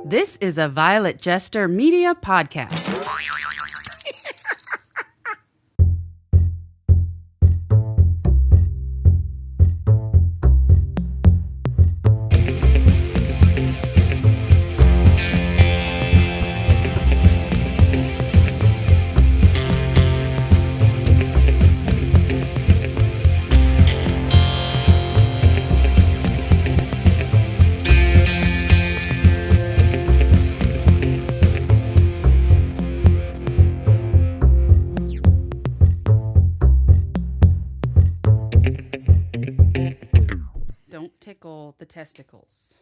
This is a Violet Jester Media podcast. Tickle the testicles.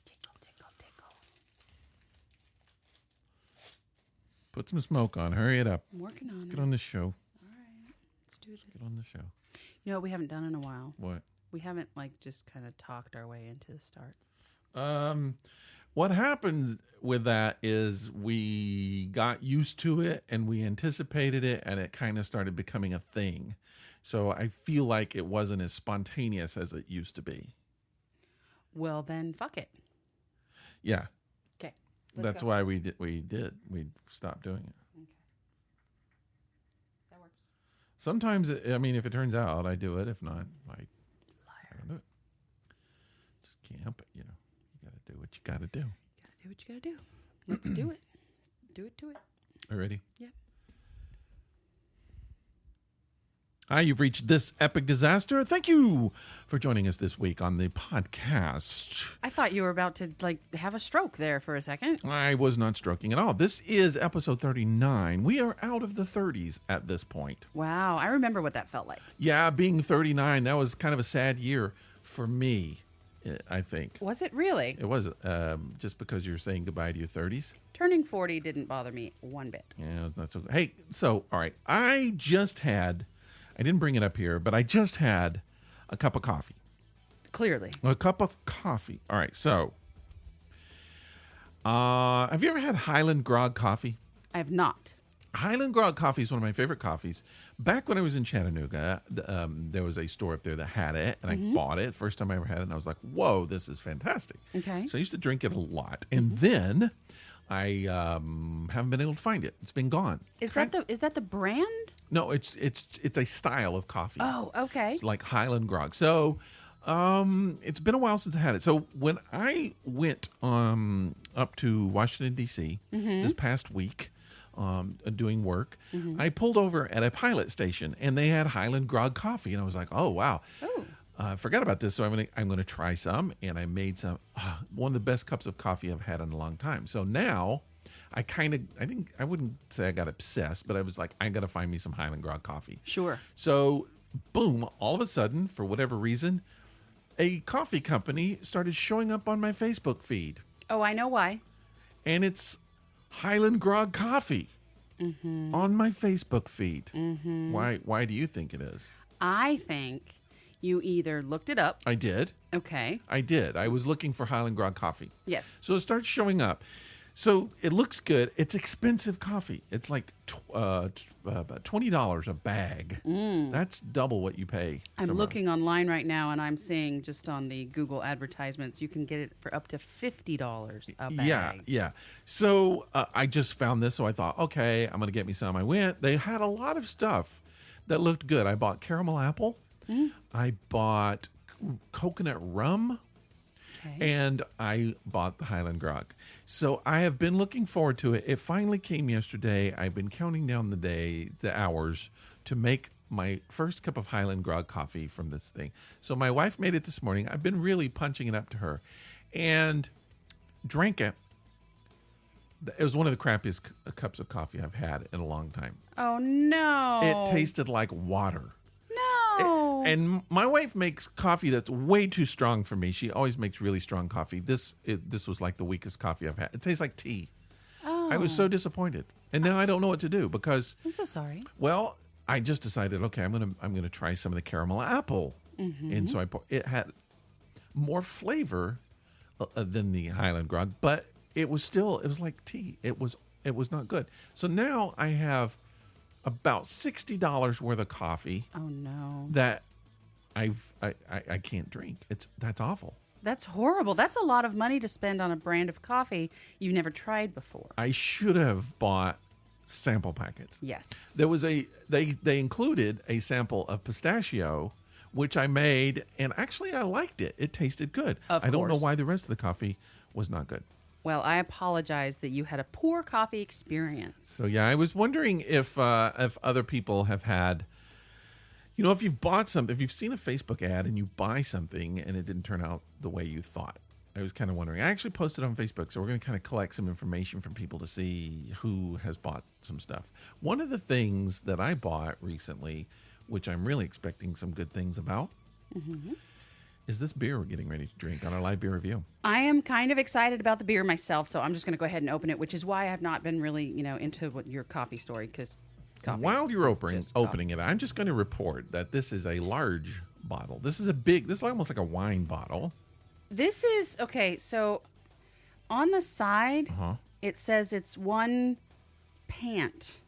Tickle, tickle, tickle. Put some smoke on. Hurry it up. I'm working on it. Let's get on the show. All right. Let's do this. Get on the show. You know what we haven't done in a while? What? We haven't just kind of talked our way into the start. What happens with that is we got used to it and we anticipated it and it kind of started becoming a thing. So I feel like it wasn't as spontaneous as it used to be. Well, then fuck it. Yeah. Okay. That's why we stopped doing it. Okay. That works. Sometimes, if it turns out, I do it. If not, I don't do it. Just can't help it, You got to do what you got to do. Got to do what you got to do. Let's do it. Do it. Are you ready? Yep. Hi, you've reached this epic disaster. Thank you for joining us this week on the podcast. I thought you were about to have a stroke there for a second. I was not stroking at all. This is episode 39. We are out of the 30s at this point. Wow, I remember what that felt like. Yeah, being 39, that was kind of a sad year for me, I think. Was it really? It was, just because you're saying goodbye to your 30s. Turning 40 didn't bother me one bit. Yeah, it was not so good. Hey, so, all right, I didn't bring it up here, but I just had a cup of coffee. Clearly. A cup of coffee. All right, so have you ever had Highland Grog coffee? I have not. Highland Grog coffee is one of my favorite coffees. Back when I was in Chattanooga, there was a store up there that had it, and I bought it. First time I ever had it, and I was like, whoa, this is fantastic. Okay. So I used to drink it a lot. And then I haven't been able to find it. It's been gone. Is that the brand? No, it's a style of coffee. Oh, okay. It's like Highland Grog. So it's been a while since I had it. So when I went up to Washington, D.C. This past week doing work, I pulled over at a pilot station, and they had Highland Grog coffee. And I was like, oh, wow. Oh. I forgot about this, so I'm gonna try some. And I made some. One of the best cups of coffee I've had in a long time. So now I wouldn't say I got obsessed, but I was like, I got to find me some Highland Grog coffee. Sure. So, boom, all of a sudden, for whatever reason, a coffee company started showing up on my Facebook feed. Oh, I know why. And it's Highland Grog coffee on my Facebook feed. Why do you think it is? I think you either looked it up. I did. Okay. I did. I was looking for Highland Grog coffee. Yes. So it starts showing up. So it looks good. It's expensive coffee. It's like about $20 a bag. That's double what you pay. I'm looking online right now, and I'm seeing just on the Google advertisements, you can get it for up to $50 a bag. Yeah. So I just found this, so I thought, okay, I'm going to get me some. I went. They had a lot of stuff that looked good. I bought caramel apple. I bought coconut rum. Okay. And I bought the Highland Grog. So I have been looking forward to it. It finally came yesterday. I've been counting down the hours to make my first cup of Highland Grog coffee from this thing. So my wife made it this morning. I've been really punching it up to her and drank it. It was one of the crappiest cups of coffee I've had in a long time. Oh, no. It tasted like water. No. And my wife makes coffee that's way too strong for me. She always makes really strong coffee. This was like the weakest coffee I've had. It tastes like tea. Oh. I was so disappointed. And now I don't know what to do because I'm so sorry. Well, I just decided, okay, I'm gonna try some of the caramel apple. And so it had more flavor than the Highland Grog, but it was like tea. It was not good. So now I have about $60 worth of coffee. Oh no. That I can't drink. That's awful. That's horrible. That's a lot of money to spend on a brand of coffee you've never tried before. I should have bought sample packets. Yes. There was they included a sample of pistachio, which I made, and actually I liked it. It tasted good. Of I don't know course. why the rest of the coffee was not good. Well, I apologize that you had a poor coffee experience. So yeah, I was wondering if other people have had, if you've bought something, if you've seen a Facebook ad and you buy something and it didn't turn out the way you thought. I was kind of wondering. I actually posted on Facebook, so we're going to kind of collect some information from people to see who has bought some stuff. One of the things that I bought recently, which I'm really expecting some good things about, is this beer we're getting ready to drink on our live beer review. I am kind of excited about the beer myself, so I'm just going to go ahead and open it, which is why I have not been really, into your coffee story, because coffee. While you're is opening just coffee. it, I'm just going to report that this is a large bottle. This is almost like a wine bottle. This is, okay, so on the side, it says it's one pant.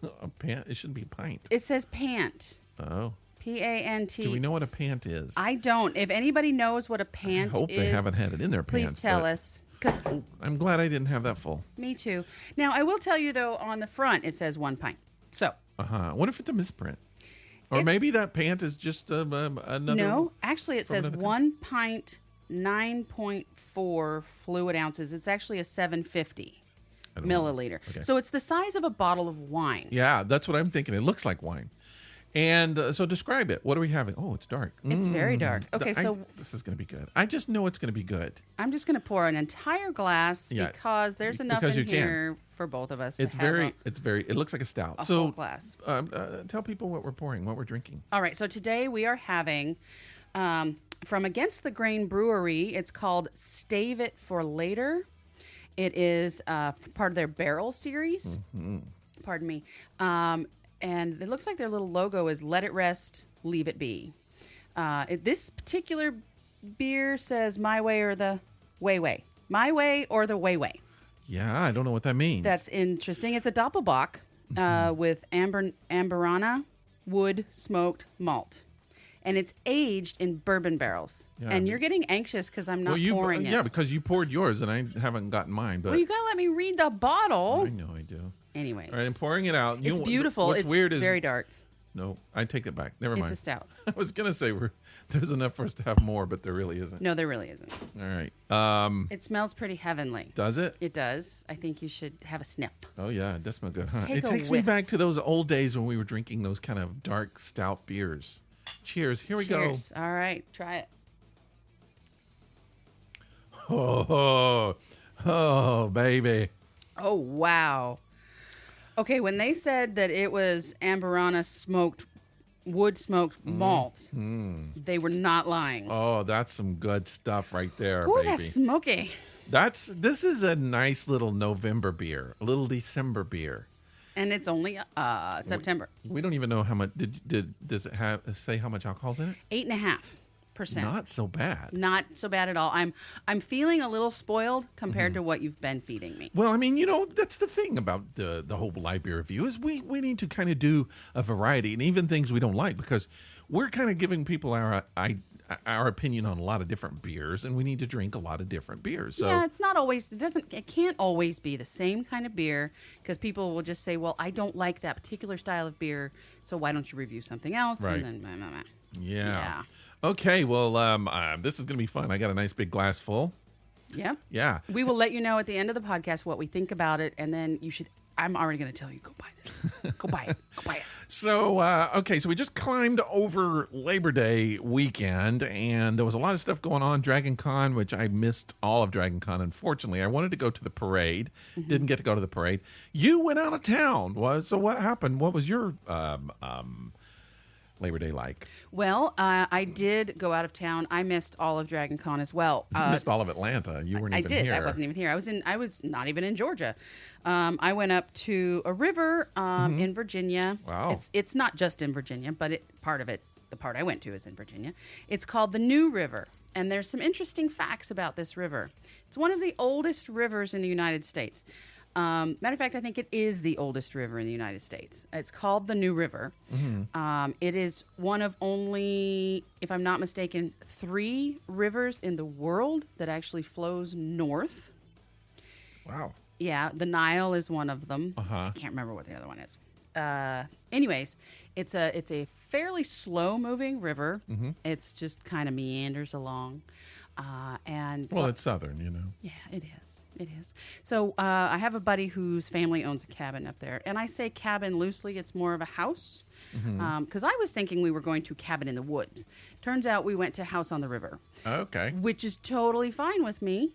A pant? It shouldn't be a pint. It says pant. Oh. P-A-N-T. Do we know what a pant is? I don't. If anybody knows what a pant is, I hope they haven't had it in their please pants. tell us. 'Cause I'm glad I didn't have that full. me too. Now, I will tell you, though, on the front, it says 1 pint. So. What if it's a misprint? Or maybe that pant is just another... No, actually, it says another 1 pint, 9.4 fluid ounces. It's actually a 750 milliliter. Okay. So it's the size of a bottle of wine. Yeah, that's what I'm thinking. It looks like wine. And so describe it. What are we having? Oh, it's dark. It's very dark. Okay, so this is going to be good. I just know it's going to be good. I'm just going to pour an entire glass Yeah, because there's enough because in you can. here for both of us. It looks like a stout. a So whole glass. tell people what we're pouring, what we're drinking. All right, so today we are having from Against the Grain Brewery. It's called Stave It for Later. It is part of their barrel series. Pardon me. And it looks like their little logo is Let It Rest, Leave It Be. This particular beer says My Way or the Way. My Way or the Way. Yeah, I don't know what that means. That's interesting. It's a Doppelbock with Amberana wood smoked malt. And it's aged in bourbon barrels. Yeah, and you're getting anxious because I'm not pouring it. Yeah, because you poured yours and I haven't gotten mine. But Well, you got to let me read the bottle. I know I do. Anyways. All right, I'm pouring it out. It's beautiful. What's it's weird is very dark. No, I take it back. Never mind. It's a stout. I was gonna say there's enough for us to have more, but there really isn't. No, there really isn't. All right. It smells pretty heavenly. Does it? It does. I think you should have a sniff. Oh yeah, it does smell good, huh? Take It a takes me whiff. back to those old days when we were drinking those kind of dark stout beers. Cheers. Here we Cheers. All right, try it. go. Oh, baby. Oh, wow. Okay, when they said that it was Amberana wood smoked malt, they were not lying. Oh, that's some good stuff right there, Ooh, baby. that's smoky. This is a nice little November beer, a little December beer. And it's only September. We don't even know how much. Does it say how much alcohol's in it? 8.5%. Not so bad. Not so bad at all. I'm feeling a little spoiled compared to what you've been feeding me. Well, I mean, that's the thing about the whole live beer review is we need to kind of do a variety and even things we don't like because we're kind of giving people our opinion on a lot of different beers and we need to drink a lot of different beers. So Yeah, it can't always be the same kind of beer because people will just say, well, I don't like that particular style of beer, so why don't you review something else? Right. And then, blah, blah, blah. Yeah. Okay, well, this is going to be fun. I got a nice big glass full. Yeah. Yeah. We will let you know at the end of the podcast what we think about it, and then I'm already going to tell you, go buy this. Go buy it. Go buy it. So, so we just climbed over Labor Day weekend, and there was a lot of stuff going on. Dragon Con, which I missed all of Dragon Con, unfortunately. I wanted to go to the parade. Didn't get to go to the parade. You went out of town. So what happened? What was your Labor Day like? Well, I did go out of town. I missed all of Dragon Con as well. You missed all of Atlanta. You weren't even here. I wasn't even here. I was not even in Georgia. I went up to a river in Virginia. Wow. It's not just in Virginia, but the part I went to is in Virginia. It's called the New River, and there's some interesting facts about this river. It's one of the oldest rivers in the United States. Matter of fact, I think it is the oldest river in the United States. It's called the New River. It is one of only, if I'm not mistaken, 3 rivers in the world that actually flows north. Wow. Yeah, the Nile is one of them. I can't remember what the other one is. Anyways, it's a fairly slow-moving river. It's just kind of meanders along. It's southern, you know. Yeah, it is. It is. So I have a buddy whose family owns a cabin up there. And I say cabin loosely. It's more of a house. Because I was thinking we were going to cabin in the woods. Turns out we went to house on the river. Okay. Which is totally fine with me.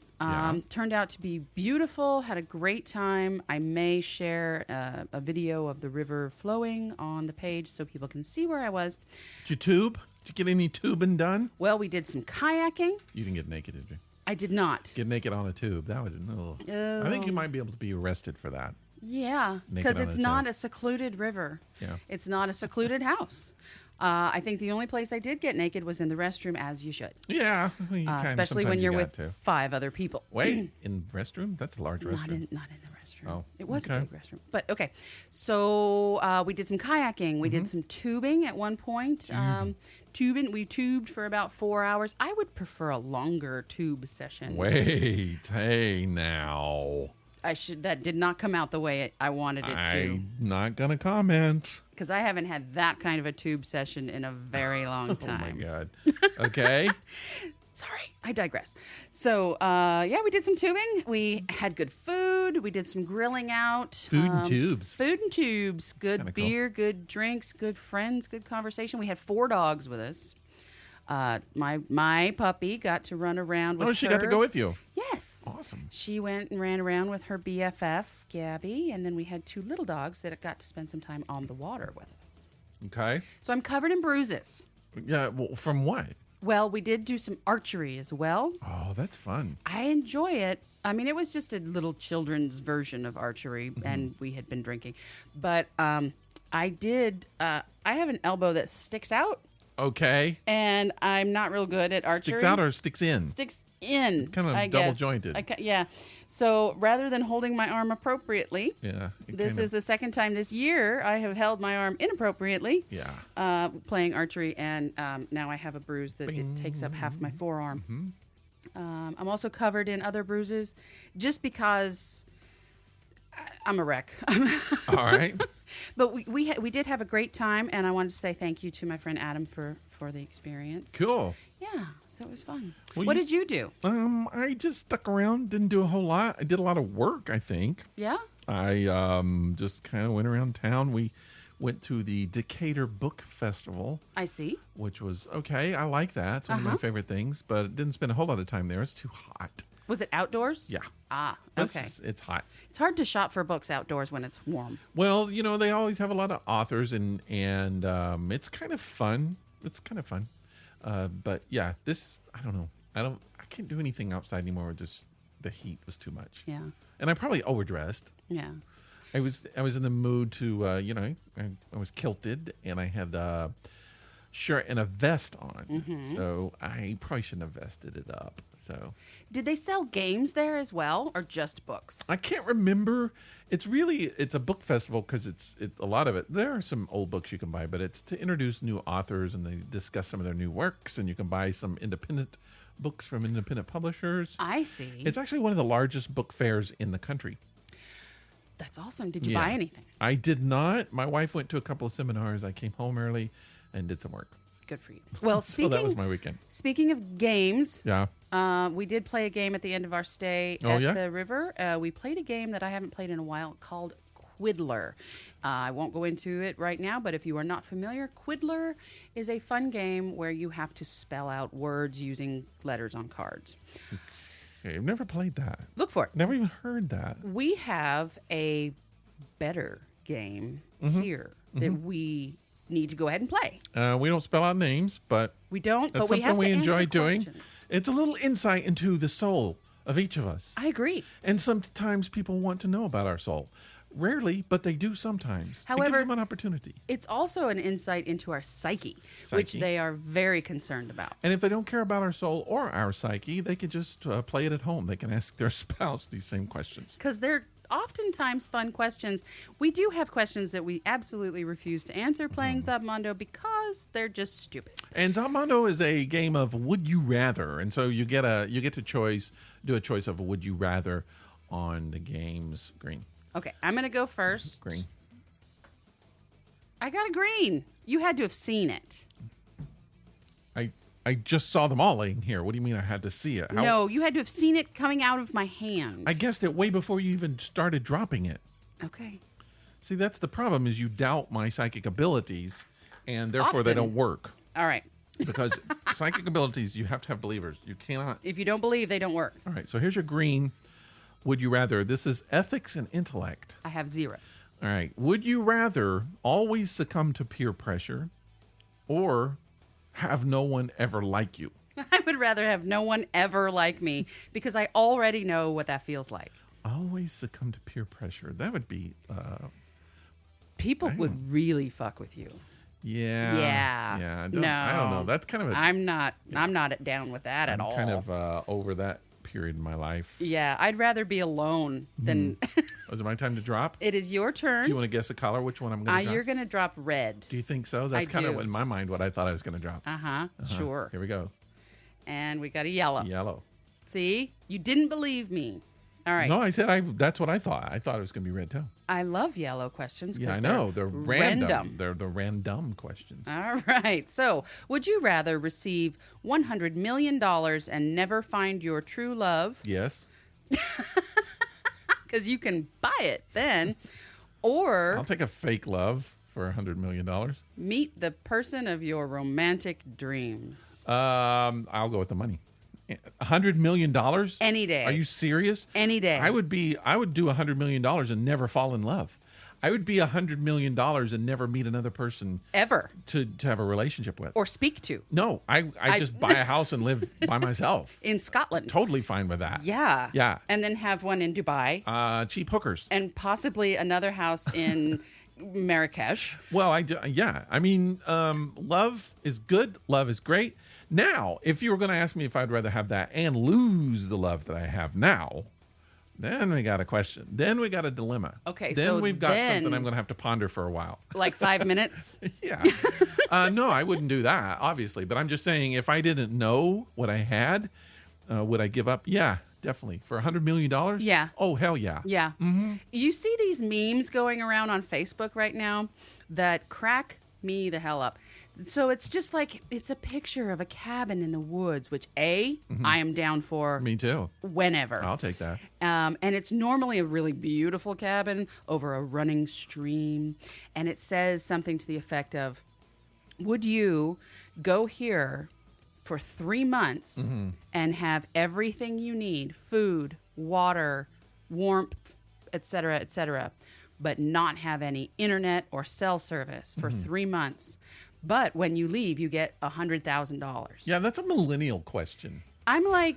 Turned out to be beautiful. Had a great time. I may share a video of the river flowing on the page so people can see where I was. Did you tube? Did you get any tubing done? Well, we did some kayaking. You didn't get naked, did you? I did not. Get naked on a tube. That was I think you might be able to be arrested for that. Yeah, because it's not a secluded river. Yeah. It's not a secluded house. I think the only place I did get naked was in the restroom, as you should. Yeah. Especially when you're with 5 other people. Wait, in the restroom? That's a large restroom. Not in the restroom. Oh, it was a big restroom. But okay. So we did some kayaking. We did some tubing at one point. We tubed for about 4 hours. I would prefer a longer tube session. Wait, hey now. That did not come out the way I wanted it to. I'm not going to comment. Because I haven't had that kind of a tube session in a very long time. Oh, my God. Okay. Sorry, I digress. So, we did some tubing. We had good food. We did some grilling out. Food and tubes. Food and tubes. Good beer, cool. good drinks, good friends, good conversation. We had 4 dogs with us. My puppy got to run around with her. Oh, she got to go with you? Yes. Awesome. She went and ran around with her BFF, Gabby, and then we had 2 little dogs that got to spend some time on the water with us. Okay. So I'm covered in bruises. Yeah, well, from what? Well, we did do some archery as well. Oh, that's fun. I enjoy it. I mean, it was just a little children's version of archery, and we had been drinking. But I have an elbow that sticks out. Okay. And I'm not real good at archery. Sticks out or sticks in? Sticks in. Kind of double jointed. Yeah. So rather than holding my arm appropriately, this is the second time this year I have held my arm inappropriately. Yeah. Playing archery, and now I have a bruise that it takes up half my forearm. I'm also covered in other bruises, just because I'm a wreck. All right. But we did have a great time, and I wanted to say thank you to my friend Adam for the experience. Cool. Yeah, so it was fun. Well, what did you do? I just stuck around, didn't do a whole lot. I did a lot of work, I think. Yeah? I just kind of went around town. We went to the Decatur Book Festival. I see. Which was okay. I like that. It's one of my favorite things, but didn't spend a whole lot of time there. It's too hot. Was it outdoors? Yeah. Ah, okay. It's hot. It's hard to shop for books outdoors when it's warm. Well, they always have a lot of authors, and it's kind of fun. It's kind of fun. But yeah, I don't know. I can't do anything outside anymore. Just the heat was too much. Yeah. And I probably overdressed. Yeah. I was in the mood to, I was kilted, and I had a shirt and a vest on. So I probably shouldn't have vested it up. So did they sell games there as well, or just books? I can't remember. It's a book festival because a lot of it. There are some old books you can buy, but it's to introduce new authors, and they discuss some of their new works, and you can buy some independent books from independent publishers. I see. It's actually one of the largest book fairs in the country. That's awesome. Did you buy anything? I did not. My wife went to a couple of seminars. I came home early and did some work. Good for you. Well, so that was my weekend. Speaking of games, yeah, we did play a game at the end of our stay at the river. We played a game that I haven't played in a while called Quiddler. I won't go into it right now, but if you are not familiar, Quiddler is a fun game where you have to spell out words using letters on cards. Okay, I've never played that. Look for it. Never even heard that. We have a better game here that we need to go ahead and play. We don't spell out names, but we don't. That's but we something have we to enjoy answer doing. questions. It's a little insight into the soul of each of us. I agree. And sometimes people want to know about our soul. Rarely, but they do sometimes. However, it gives them an opportunity. It's also an insight into our psyche, which they are very concerned about. And if they don't care about our soul or our psyche, they can just play it at home. They can ask their spouse these same questions. Because they're oftentimes fun questions. We do have questions that we absolutely refuse to answer playing Zobmondo because they're just stupid. And Zobmondo is a game of would you rather, and so you get to do a choice of a would you rather on the game's green. Okay, I'm going to go first. Green. I got a green. You had to have seen it. I just saw them all laying here. What do you mean I had to see it? No, you had to have seen it coming out of my hand. I guessed it way before you even started dropping it. Okay. See, that's the problem is you doubt my psychic abilities, and therefore they don't work. All right. Because psychic abilities, you have to have believers. You cannot. If you don't believe, they don't work. All right, so here's your green. Would you rather? This is ethics and intellect. I have 0. All right. Would you rather always succumb to peer pressure or have no one ever like you? I would rather have no one ever like me because I already know what that feels like. Always succumb to peer pressure. That would be... People would really fuck with you. Yeah. Yeah. I don't know. That's kind of a... I'm not down with that at all. I'm kind of over that period in my life. Yeah, I'd rather be alone than... Was it my time to drop? It is your turn. Do you want to guess a color? Which one I'm going to drop? You're going to drop red. Do you think so? That's kind of, in my mind, what I thought I was going to drop. Sure. Here we go. And we got a yellow. Yellow. See? You didn't believe me. All right. No, I said that's what I thought. I thought it was going to be red, too. I love yellow questions. Yeah, I know. They're random. They're the random questions. All right. So, would you rather receive $100 million and never find your true love? Yes. Because you can buy it then. Or I'll take a fake love for $100 million. Meet the person of your romantic dreams. I'll go with the money. $100 million? Any day. Are you serious? Any day. I would do $100 million and never fall in love. I would be $100 million and never meet another person ever to have a relationship with or speak to. No, I just buy a house and live by myself in Scotland. Totally fine with that. Yeah. And then have one in Dubai. Cheap hookers. And possibly another house in Marrakesh. Well, yeah. I mean, love is good. Love is great. Now, if you were going to ask me if I'd rather have that and lose the love that I have now, then we got a question. Then we got a dilemma. Okay, then so we've got something I'm going to have to ponder for a while. Like 5 minutes? Yeah. No, I wouldn't do that, obviously. But I'm just saying, if I didn't know what I had, would I give up? Yeah, definitely. For $100 million? Yeah. Oh, hell yeah. Yeah. Mm-hmm. You see these memes going around on Facebook right now that crack me the hell up. So it's just like, it's a picture of a cabin in the woods, which I am down for. Me too. Whenever. I'll take that. And it's normally a really beautiful cabin over a running stream. And it says something to the effect of, would you go here for 3 months and have everything you need, food, water, warmth, etc., but not have any internet or cell service for 3 months? But when you leave, you get $100,000. Yeah, that's a millennial question. I'm like,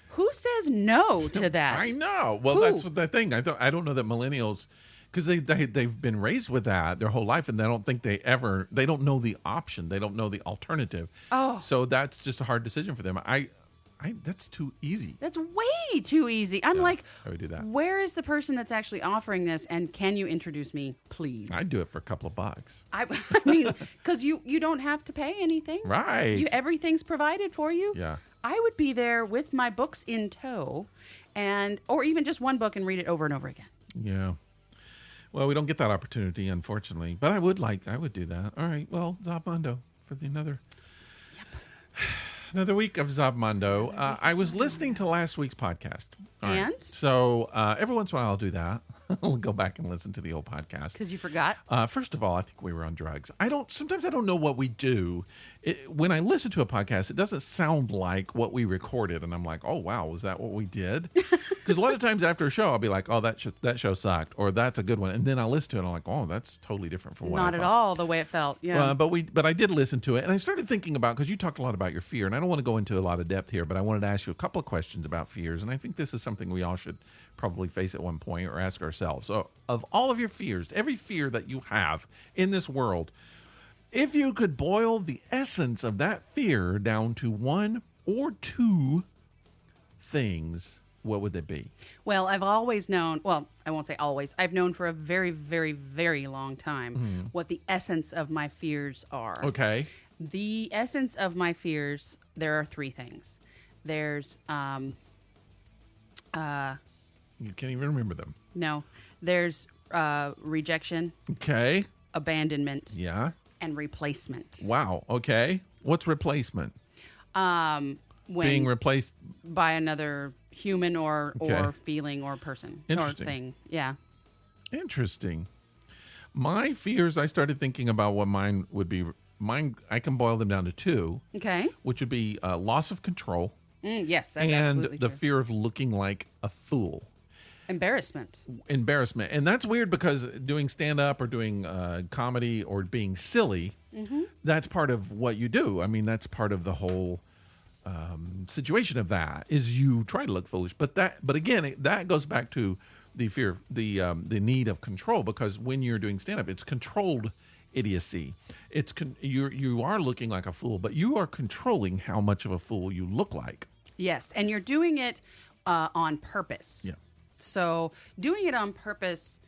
who says no to that? I know. Well, that's what the thing. I don't know that millennials, because they've been raised with that their whole life, and they don't think they don't know the option. They don't know the alternative. Oh. So that's just a hard decision for them. That's too easy. That's way too easy. I'm like, I would do that. Where is the person that's actually offering this, and can you introduce me, please? I'd do it for a couple of bucks. I mean, because you don't have to pay anything. Right. Everything's provided for you. Yeah. I would be there with my books in tow, or even just one book and read it over and over again. Yeah. Well, we don't get that opportunity, unfortunately. But I would do that. All right. Well, Zobmondo for another... Yep. Another week of Zobmondo. I was listening to last week's podcast. All right. And? So every once in a while I'll do that. I'll go back and listen to the old podcast. Because you forgot? First of all, I think we were on drugs. Sometimes I don't know what we do. When I listen to a podcast, it doesn't sound like what we recorded. And I'm like, oh, wow, was that what we did? Because a lot of times after a show, I'll be like, oh, that show sucked. Or that's a good one. And then I'll listen to it and I'm like, oh, that's totally different from what I thought. Not at all the way it felt. Yeah. But I did listen to it. And I started thinking about, because you talked a lot about your fear. And I don't want to go into a lot of depth here, but I wanted to ask you a couple of questions about fears. And I think this is something we all should probably face at one point or ask ourselves. So of all of your fears, every fear that you have in this world, if you could boil the essence of that fear down to one or two things, what would they be? Well, I've always known, well, I won't say always, I've known for a very, very, very long time what the essence of my fears are. Okay. The essence of my fears, there are three things. There's, You can't even remember them. there's rejection, Okay. abandonment, Yeah. and replacement. Wow. Okay. What's replacement? When Being replaced. by another human or Okay. feeling or person or Interesting. thing. Yeah. Interesting. My fears, I started thinking about what mine would be. Mine, I can boil them down to two, Okay. which would be loss of control Yes, that's and absolutely the true. fear of looking like a fool. Embarrassment. Embarrassment. And that's weird because doing stand-up or doing comedy or being silly, that's part of what you do. I mean, that's part of the whole situation of that is you try to look foolish. But again, that goes back to the fear, the need of control, because when you're doing stand-up, it's controlled idiocy. You are looking like a fool, but you are controlling how much of a fool you look like. Yes, and you're doing it on purpose. Yeah. So doing it on purpose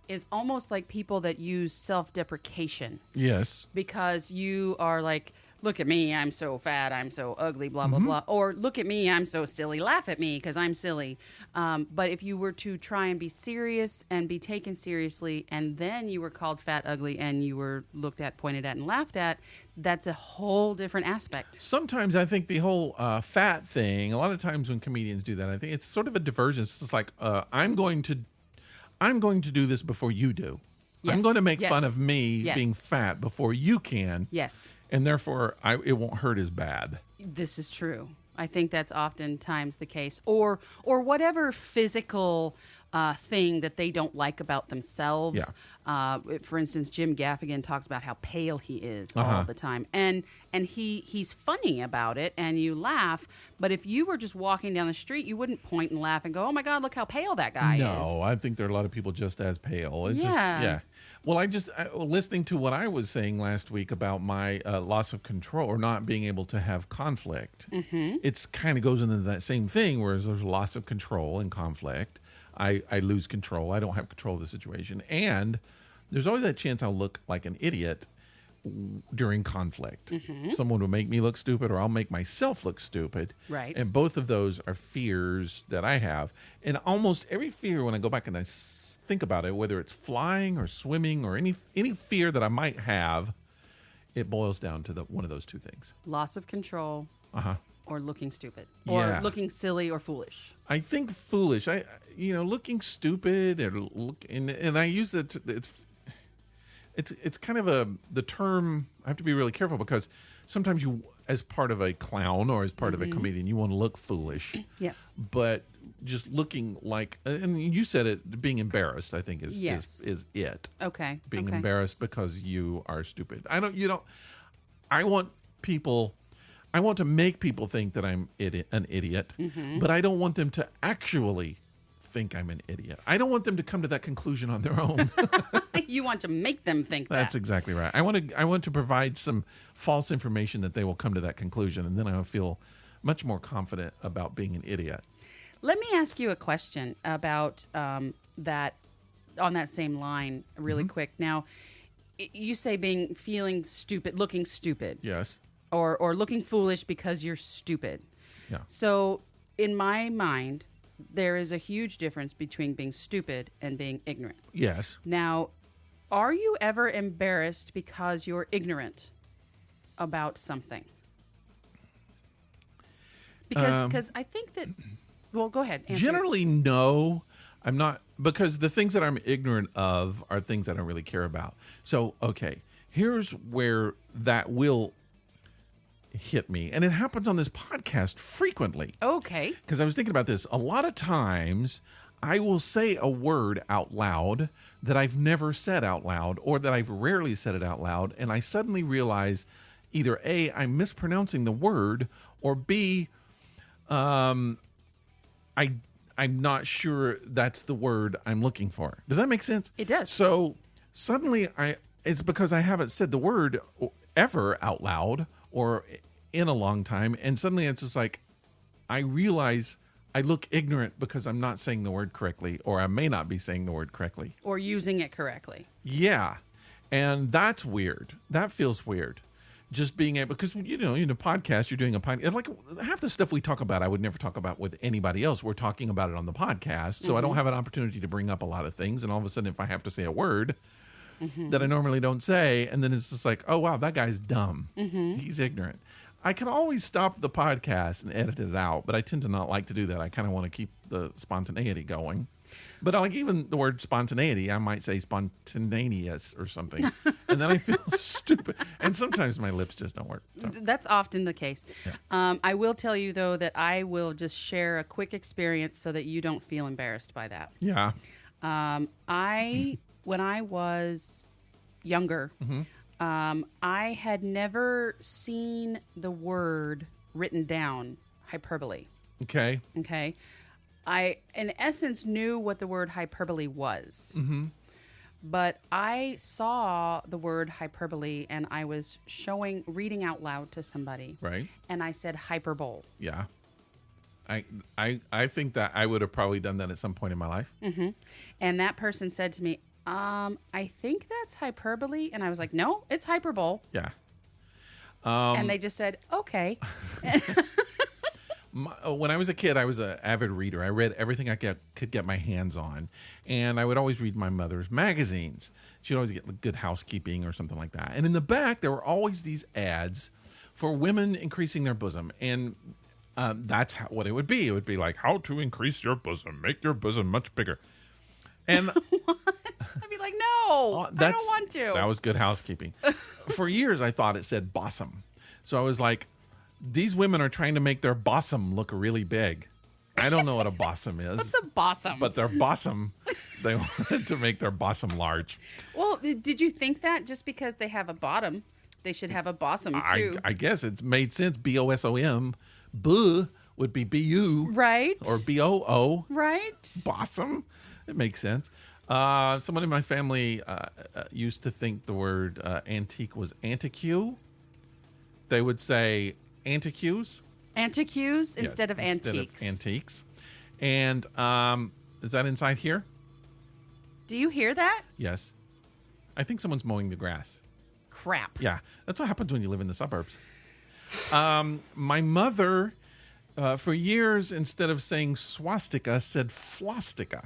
is almost like people that use self-deprecation Yes. because you are like, look at me, I'm so fat, I'm so ugly, blah, Mm-hmm. blah, blah. Or look at me, I'm so silly, laugh at me because I'm silly. But if you were to try and be serious and be taken seriously, and then you were called fat, ugly, and you were looked at, pointed at, and laughed at, that's a whole different aspect. Sometimes I think the whole fat thing, a lot of times when comedians do that, I think it's sort of a diversion. It's just like, I'm going to do this before you do. I'm Yes. going to make Yes. fun of me Yes. being fat before you can. Yes. And therefore, it won't hurt as bad. This is true. I think that's oftentimes the case, or whatever physical thing that they don't like about themselves. For instance, Jim Gaffigan talks about how pale he is all the time, and he's funny about it, and you laugh. But if you were just walking down the street, you wouldn't point and laugh and go, "Oh my God, look how pale that guy is." No, I think there are a lot of people just as pale. It's Yeah. Just, yeah. Well, listening to what I was saying last week about my loss of control or not being able to have conflict. It's kind of goes into that same thing, whereas there's a loss of control and conflict. I lose control. I don't have control of the situation. And there's always that chance I'll look like an idiot during conflict. Someone will make me look stupid or I'll make myself look stupid. Right. And both of those are fears that I have. And almost every fear, when I go back and I think about it, whether it's flying or swimming or any fear that I might have, it boils down to one of those two things. Loss of control, or looking stupid, Yeah. or looking silly or foolish. I think foolish. Looking stupid and I use it. It's kind of the term. I have to be really careful because sometimes you, as part of a clown or as part of a comedian, you want to look foolish. Yes. But just looking like, and you said it, being embarrassed, I think is it. Okay. Being okay. embarrassed because you are stupid. I want to make people think that I'm an idiot, but I don't want them to actually think I'm an idiot. I don't want them to come to that conclusion on their own. You want to make them think That's that. exactly right. I want to provide some false information that they will come to that conclusion, and then I'll feel much more confident about being an idiot. Let me ask you a question about that on that same line really quick. Now, you say feeling stupid, looking stupid. Yes. Or looking foolish because you're stupid. Yeah. So, in my mind, there is a huge difference between being stupid and being ignorant. Yes. Now, are you ever embarrassed because you're ignorant about something? Because I think that, well, go ahead. Answer. Generally, no. I'm not, because the things that I'm ignorant of are things I don't really care about. So, okay, here's where that will hit me. And it happens on this podcast frequently. Okay. Because I was thinking about this. A lot of times, I will say a word out loud that I've never said out loud, or that I've rarely said it out loud, and I suddenly realize either A, I'm mispronouncing the word, or B, I'm not sure that's the word I'm looking for. Does that make sense? It does. So suddenly it's because I haven't said the word ever out loud or in a long time, and suddenly it's just like I realize I look ignorant because I'm not saying the word correctly, or I may not be saying the word correctly. Or using it correctly. Yeah. And that's weird. That feels weird. Just being able, because, in a podcast, you're doing a podcast. Like half the stuff we talk about, I would never talk about with anybody else. We're talking about it on the podcast. So I don't have an opportunity to bring up a lot of things. And all of a sudden, if I have to say a word that I normally don't say, and then it's just like, oh, wow, that guy's dumb. He's ignorant. I can always stop the podcast and edit it out, but I tend to not like to do that. I kind of want to keep the spontaneity going. But like even the word spontaneity, I might say spontaneous or something. And then I feel stupid. And sometimes my lips just don't work. So. That's often the case. Yeah. I will tell you, though, that I will just share a quick experience so that you don't feel embarrassed by that. Yeah. When I was younger, I had never seen the word written down, hyperbole. Okay. Okay. I, in essence, knew what the word hyperbole was. But I saw the word hyperbole and I was reading out loud to somebody. Right. And I said hyperbole. Yeah. I think that I would have probably done that at some point in my life. And that person said to me, I think that's hyperbole. And I was like, no, it's hyperbole. Yeah. And they just said, okay. When I was a kid, I was an avid reader. I read everything I could get my hands on. And I would always read my mother's magazines. She'd always get Good Housekeeping or something like that. And in the back, there were always these ads for women increasing their bosom. And that's what it would be. It would be like, how to increase your bosom, make your bosom much bigger. And I'd be like, no, I don't want to. That was Good Housekeeping. For years, I thought it said bosom. So I was like, these women are trying to make their bosom look really big. I don't know what a bosom is. What's a bosom? But their bosom, they wanted to make their bosom large. Well, did you think that just because they have a bottom, they should have a bosom too? I guess it's made sense. B-O-S-O-M. Buh would be B-U. Right. Or B-O-O. Right. Bosom. It makes sense. Someone in my family used to think the word antique was antiqueu. They would say antiques. Antiques instead of antiques. Instead of antiques. And is that inside here? Do you hear that? Yes. I think someone's mowing the grass. Crap. Yeah. That's what happens when you live in the suburbs. My mother, for years, instead of saying swastika, said flostica.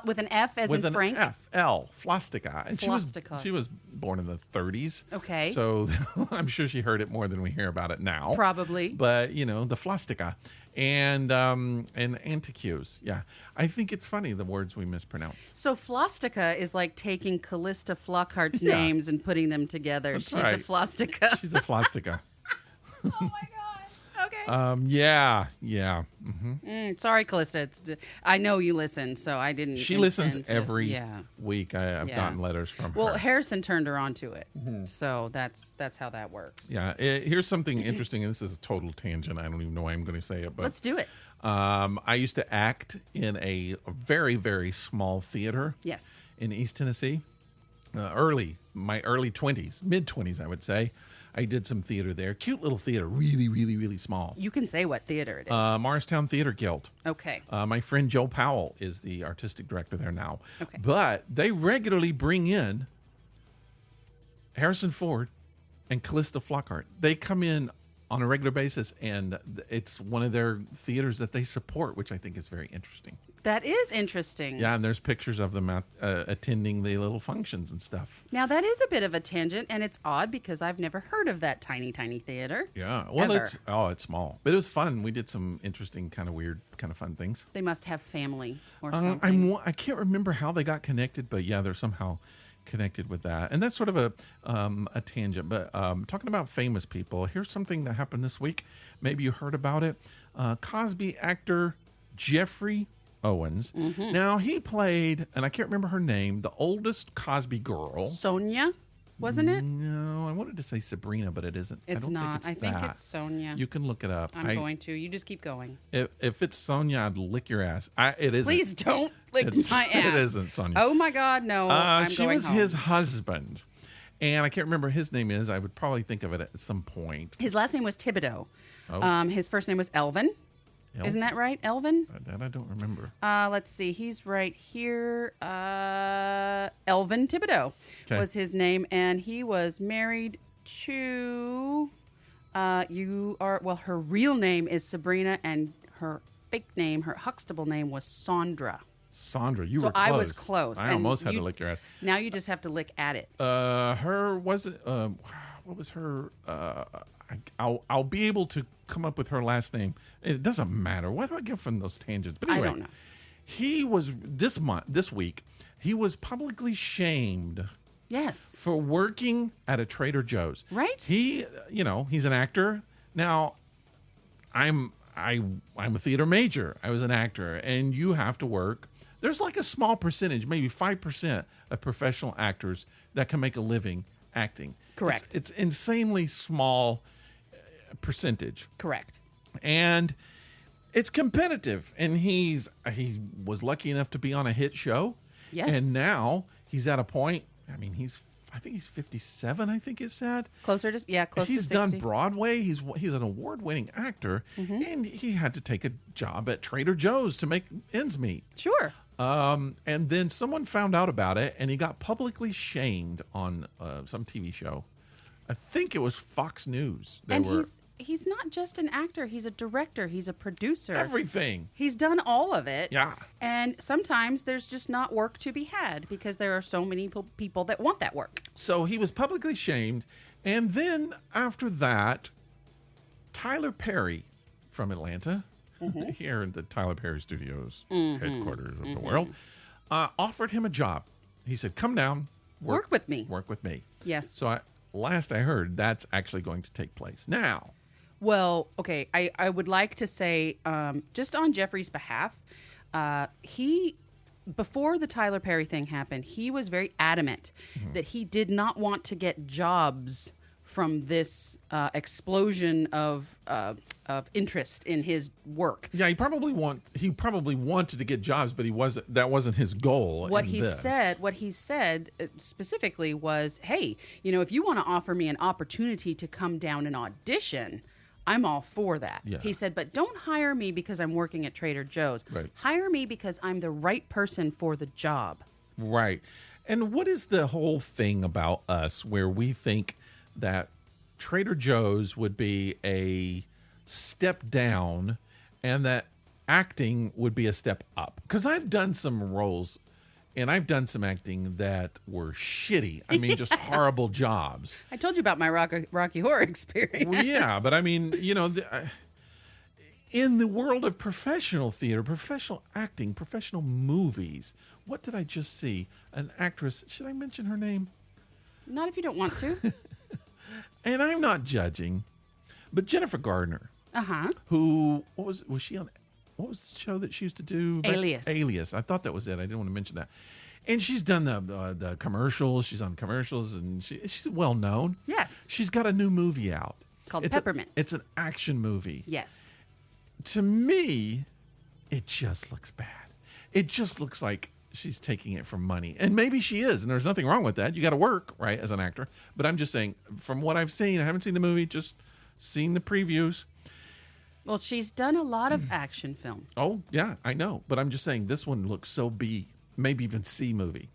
With an F as with in Frank? With an F-L, flostica. And Flostica. she was born in the 30s. Okay. So I'm sure she heard it more than we hear about it now. Probably. But, the flostica. And antiques. Yeah. I think it's funny, the words we mispronounce. So flostica is like taking Callista Flockhart's names and putting them together. That's She's right. a flostica. She's a flostica. Oh, my God. Okay. Yeah. Mm-hmm. Sorry, Callista. I know you listen, so I didn't. She listens intend to- every week. I've gotten letters from her. Well, Harrison turned her on to it, so that's how that works. Yeah. Here's something interesting, and this is a total tangent. I don't even know why I'm going to say it, but Let's do it. I used to act in a very, very small theater. Yes. In East Tennessee. My early 20s, mid 20s, I would say. I did some theater there. Cute little theater, really, really, really small. You can say what theater it is. Morristown Theater Guild. Okay. My friend Joe Powell is the artistic director there now. Okay. But they regularly bring in Harrison Ford and Callista Flockhart. They come in on a regular basis, and it's one of their theaters that they support, which I think is very interesting. That is interesting. Yeah, and there's pictures of them attending the little functions and stuff. Now, that is a bit of a tangent, and it's odd because I've never heard of that tiny, tiny theater. Yeah. Well, ever. it's small. But it was fun. We did some interesting, kind of weird, kind of fun things. They must have family or something. I can't remember how they got connected, but yeah, they're somehow connected with that. And that's sort of a tangent. But talking about famous people, here's something that happened this week. Maybe you heard about it. Cosby actor Jeffrey Owens. Mm-hmm. Now, he played, and I can't remember her name, the oldest Cosby girl. Sonia, wasn't it? No, I wanted to say Sabrina, but it isn't. It's not. I think it's Sonia. You can look it up. I'm going to. You just keep going. If it's Sonia, I'd lick your ass. It isn't. Please don't lick my ass. It isn't Sonia. Oh, my God, no. I'm she going was home. his husband. And I can't remember his name is. I would probably think of it at some point. His last name was Thibodeau. Oh. His first name was Elvin. Isn't that right, Elvin? That I don't remember. Let's see. He's right here. Elvin Thibodeau was his name, and he was married to. Her real name is Sabrina, and her fake name, her Huxtable name, was Sandra. Sandra, you so were close. I was close. I almost had to lick your ass. Now you just have to lick at it. What was her? I'll be able to come up with her last name. It doesn't matter. Why do I get from those tangents? But anyway, I don't know. He was this week. He was publicly shamed. Yes. For working at a Trader Joe's. Right. He's an actor. Now, I'm a theater major. I was an actor, and you have to work. There's like a small percentage, maybe 5% of professional actors that can make a living acting. Correct. It's insanely small percentage. Correct. And it's competitive. And he was lucky enough to be on a hit show. Yes. And now he's at a point. I mean, I think he's 57. I think it said close to 60. He's done Broadway. He's an award-winning actor, and he had to take a job at Trader Joe's to make ends meet. Sure. And then someone found out about it, and he got publicly shamed on some TV show. I think it was Fox News. He's not just an actor. He's a director. He's a producer. Everything. He's done all of it. Yeah. And sometimes there's just not work to be had because there are so many people that want that work. So he was publicly shamed. And then after that, Tyler Perry from Atlanta, here in the Tyler Perry Studios headquarters of the world, offered him a job. He said, come down. Work with me. Work with me. Yes. So last I heard, that's actually going to take place. Now... Well, okay, I would like to say, just on Jeffrey's behalf, before the Tyler Perry thing happened, he was very adamant that he did not want to get jobs from this explosion of interest in his work. Yeah, he probably wanted to get jobs, but that wasn't his goal. What he said specifically was, hey, if you want to offer me an opportunity to come down and audition, I'm all for that. Yeah. He said, but don't hire me because I'm working at Trader Joe's. Right. Hire me because I'm the right person for the job. Right. And what is the whole thing about us where we think that Trader Joe's would be a step down and that acting would be a step up? Because I've done some roles and I've done some acting that were shitty. I mean, just horrible jobs. I told you about my Rocky Horror experience. Well, yeah, but I mean, in the world of professional theater, professional acting, professional movies, what did I just see? An actress, should I mention her name? Not if you don't want to. And I'm not judging, but Jennifer Gardner. Who, was she on? What was the show that she used to do? Alias. Alias. I thought that was it. I didn't want to mention that. And she's done the commercials. She's on commercials, and she's well known. Yes. She's got a new movie out called Peppermint. It's an action movie. Yes. To me, it just looks bad. It just looks like she's taking it for money. And maybe she is, and there's nothing wrong with that. You got to work, right, as an actor. But I'm just saying, from what I've seen, I haven't seen the movie, just seen the previews. Well, she's done a lot of action film. Oh, yeah, I know. But I'm just saying this one looks so B, maybe even C movie.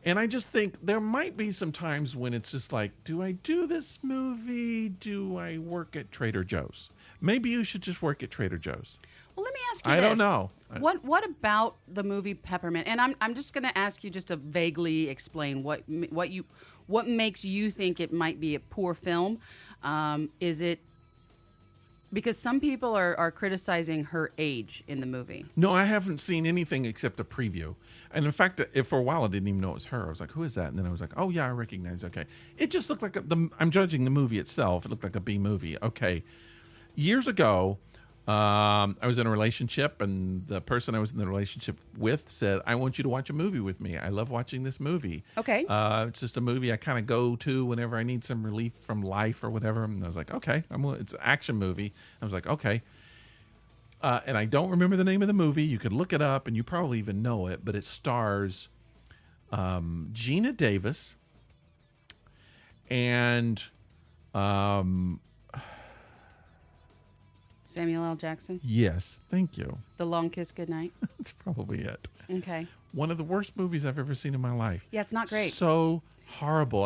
And I just think there might be some times when it's just like, do I do this movie? Do I work at Trader Joe's? Maybe you should just work at Trader Joe's. Well, let me ask you I this. don't know. What about the movie Peppermint? And I'm just going to ask you just to vaguely explain what makes you think it might be a poor film. Is it because some people are criticizing her age in the movie? No, I haven't seen anything except a preview. And in fact, for a while, I didn't even know it was her. I was like, who is that? And then I was like, oh, yeah, I recognize. Okay. It just looked like I'm judging the movie itself. It looked like a B movie. Okay. Years ago, I was in a relationship, and the person I was in the relationship with said, I want you to watch a movie with me. I love watching this movie. Okay. It's just a movie I kind of go to whenever I need some relief from life or whatever. And I was like, okay. It's an action movie. I was like, okay. And I don't remember the name of the movie. You could look it up, and you probably even know it, but it stars Gina Davis and... Samuel L. Jackson. Yes, thank you. The Long Kiss Goodnight. That's probably it. Okay. One of the worst movies I've ever seen in my life. Yeah, it's not great. So horrible.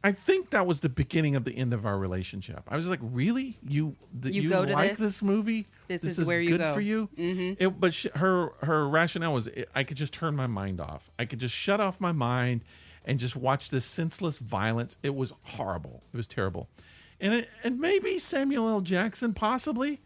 I think that was the beginning of the end of our relationship. I was like, really? You go to like this? movie? This is where you good go. for you? Mm-hmm. But her rationale was I could just turn my mind off. I could just shut off my mind and just watch this senseless violence. It was horrible. It was terrible. And maybe Samuel L. Jackson possibly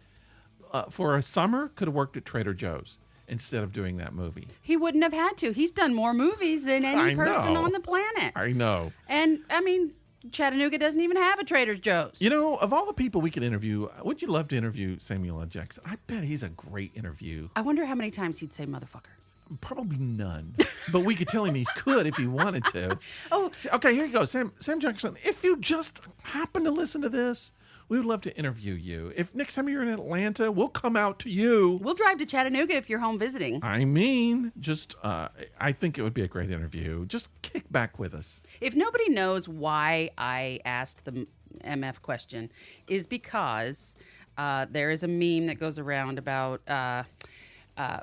for a summer could have worked at Trader Joe's instead of doing that movie. He wouldn't have had to. He's done more movies than any person on the planet. I know. And, I mean, Chattanooga doesn't even have a Trader Joe's. You know, of all the people we could interview, would you love to interview Samuel L. Jackson? I bet he's a great interview. I wonder how many times he'd say motherfucker. Probably none. But we could tell him he could if he wanted to. Oh. Okay, here you go. Sam Jackson, if you just happen to listen to this, we would love to interview you. If next time you're in Atlanta, we'll come out to you. We'll drive to Chattanooga if you're home visiting. I mean, just, I think it would be a great interview. Just kick back with us. If nobody knows why I asked the MF question, is because there is a meme that goes around about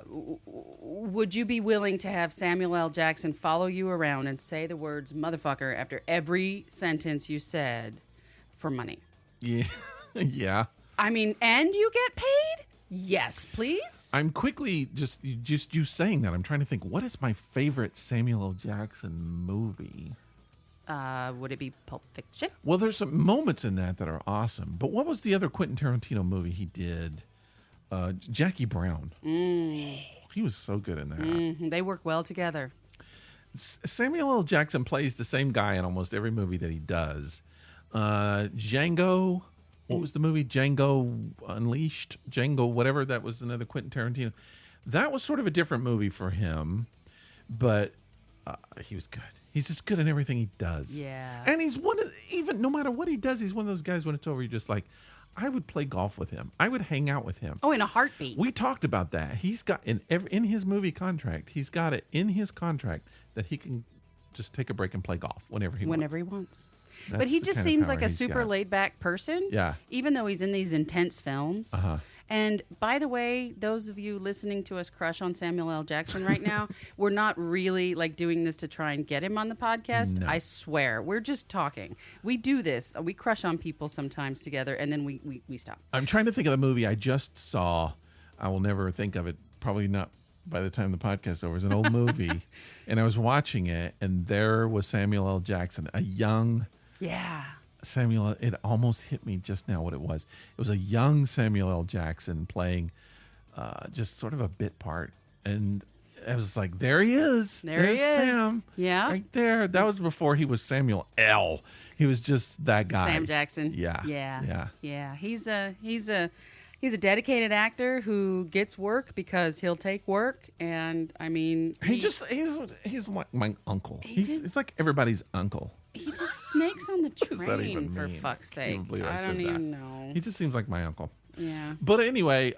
would you be willing to have Samuel L. Jackson follow you around and say the words motherfucker after every sentence you said for money? Yeah. Yeah. I mean, and you get paid? Yes, please. I'm quickly just you saying that. I'm trying to think, what is my favorite Samuel L. Jackson movie? Would it be Pulp Fiction? Well, there's some moments in that are awesome. But what was the other Quentin Tarantino movie he did? Jackie Brown. He was so good in that. They work well together. Samuel L. Jackson plays the same guy in almost every movie that he does. Django. What was the movie? Django Unleashed? Django, whatever. That was another Quentin Tarantino. That was sort of a different movie for him, but he was good. He's just good in everything he does. Yeah. And he's even no matter what he does, he's one of those guys when it's over, you're just like, I would play golf with him. I would hang out with him. Oh, in a heartbeat. We talked about that. He's got in his movie contract, he's got it in his contract that he can just take a break and play golf whenever he wants. But That's he the just kind of seems power like a he's super got. laid back person. Yeah. Even though he's in these intense films. Uh-huh. And by the way, those of you listening to us crush on Samuel L. Jackson right now, we're not really like doing this to try and get him on the podcast. No. I swear. We're just talking. We do this. We crush on people sometimes together and then we stop. I'm trying to think of the movie I just saw. I will never think of it. Probably not by the time the podcast is over. It's an old movie. And I was watching it, and there was Samuel L. Jackson, a young Samuel. It almost hit me just now what it was. It was a young Samuel L. Jackson playing just sort of a bit part. And I was like, there he is. There's Sam. Yeah. Right there. That was before he was Samuel L. He was just that guy. Sam Jackson. Yeah. He's a dedicated actor who gets work because he'll take work, and I mean, he's like my uncle. He's like everybody's uncle. He did Snakes on the does that even Train, for mean? fuck's I can't sake. believe I said don't that. even know. He just seems like my uncle. Yeah. But anyway,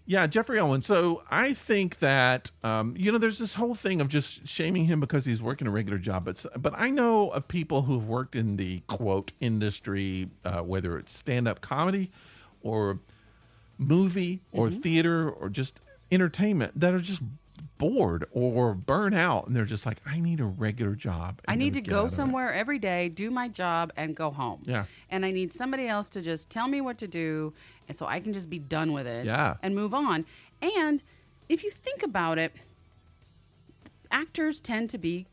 Jeffrey Owen. So I think that there's this whole thing of just shaming him because he's working a regular job. But I know of people who've worked in the quote industry, whether it's stand-up comedy or movie or theater or just entertainment, that are just bored or burn out, and they're just like, I need a regular job. I need to go somewhere every day, do my job, and go home. Yeah. And I need somebody else to just tell me what to do, and so I can just be done with it. Yeah. And move on. And if you think about it, actors tend to be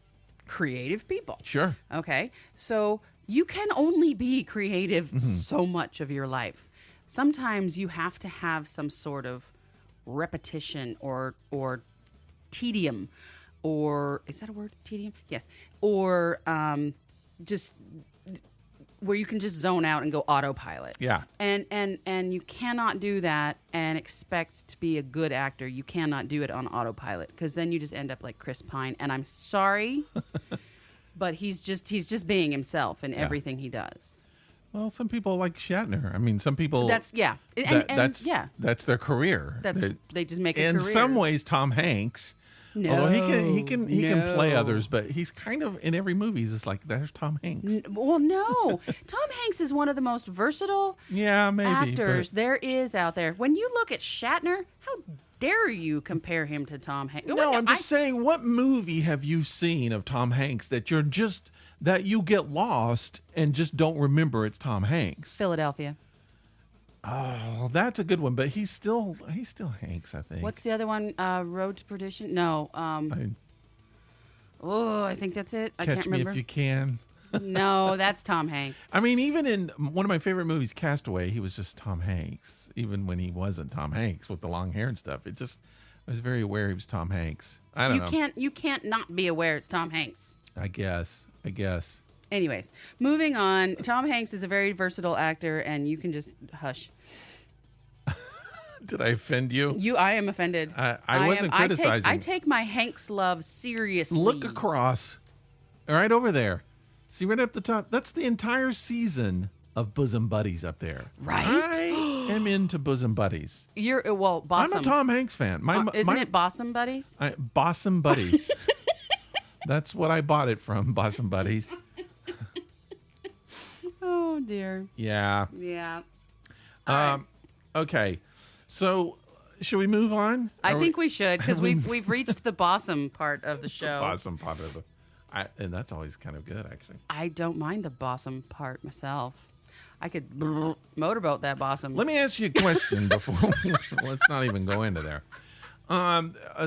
creative people. Sure. Okay. So you can only be creative so much of your life. Sometimes you have to have some sort of repetition or tedium, or is that a word? Tedium? Yes. Or just where you can just zone out and go autopilot. Yeah. And you cannot do that and expect to be a good actor. You cannot do it on autopilot, because then you just end up like Chris Pine. And I'm sorry, but he's just being himself in everything he does. Well, some people like Shatner. I mean, some people. That's that's their career. They just make a in career. some ways, Tom Hanks No. Although he can play No. others, but he's kind of in every movie. He's just like, there's Tom Hanks. Well, no. Tom Hanks is one of the most versatile Yeah, maybe. actors but there is out there. When you look at Shatner, how dare you compare him to Tom Hanks? no, I'm just saying, what movie have you seen of Tom Hanks that you get lost and just don't remember it's Tom Hanks? Philadelphia. Oh, that's a good one, but he's still Hanks, I think. What's the other one? Road to Perdition? No. I think that's it. I can't Catch Me remember. If You Can. No, that's Tom Hanks. I mean, even in one of my favorite movies, Castaway, he was just Tom Hanks. Even when he wasn't Tom Hanks with the long hair and stuff, I was very aware he was Tom Hanks. I don't know. You can't not be aware it's Tom Hanks. I guess. Anyways, moving on. Tom Hanks is a very versatile actor, and you can just hush. Did I offend you? I am offended. I wasn't criticizing. I take my Hanks love seriously. Look across. Right over there. See right up the top? That's the entire season of Bosom Buddies up there. Right? I am into Bosom Buddies. You're Bossum. I'm a Tom Hanks fan. Isn't it Bossum Buddies? Bosom Buddies. That's what I bought it from, Bosom Buddies. Oh, dear. Yeah. Yeah. Okay. So, should we move on? I think we should, because we've reached the Bossum part of the show. Bosom part of and that's always kind of good, actually. I don't mind the Bossum part myself. I could motorboat that Bossum. Let me ask you a question before let's not even go into there.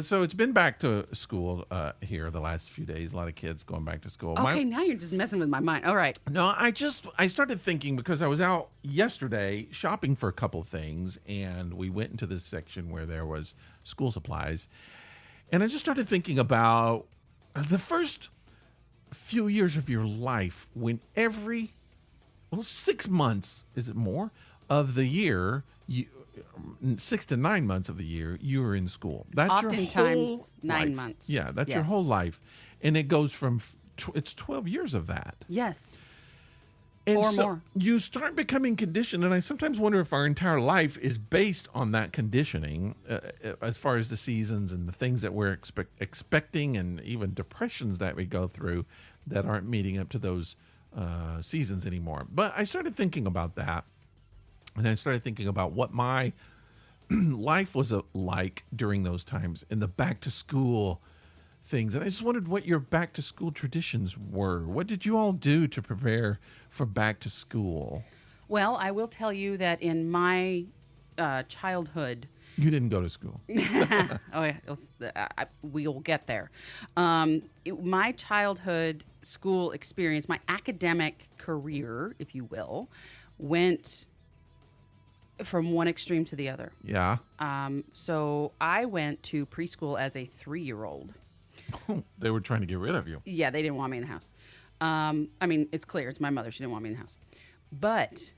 So it's been back to school here the last few days. A lot of kids going back to school. Okay, now you're just messing with my mind. All right. No, I started thinking because I was out yesterday shopping for a couple of things, and we went into this section where there was school supplies, and I just started thinking about the first few years of your life when 6 months, is it more, of the year, 6 to 9 months of the year, you were in school. That's oftentimes your whole 9 life. months. Yeah, that's your Yes. whole life. And it goes from, it's 12 years of that. Yes. And Or so more. you start becoming conditioned, and I sometimes wonder if our entire life is based on that conditioning, as far as the seasons and the things that we're expecting, and even depressions that we go through that aren't meeting up to those seasons anymore. But I started thinking about that, and I started thinking about what my life was like during those times in the back to school things. And I just wondered what your back to school traditions were. What did you all do to prepare for back to school? Well, I will tell you that in my childhood, You didn't go to school. we will get there. My childhood school experience, my academic career, if you will, went from one extreme to the other. Yeah. So I went to preschool as a 3-year-old. They were trying to get rid of you. Yeah, they didn't want me in the house. I mean, it's clear. It's my mother. She didn't want me in the house. But,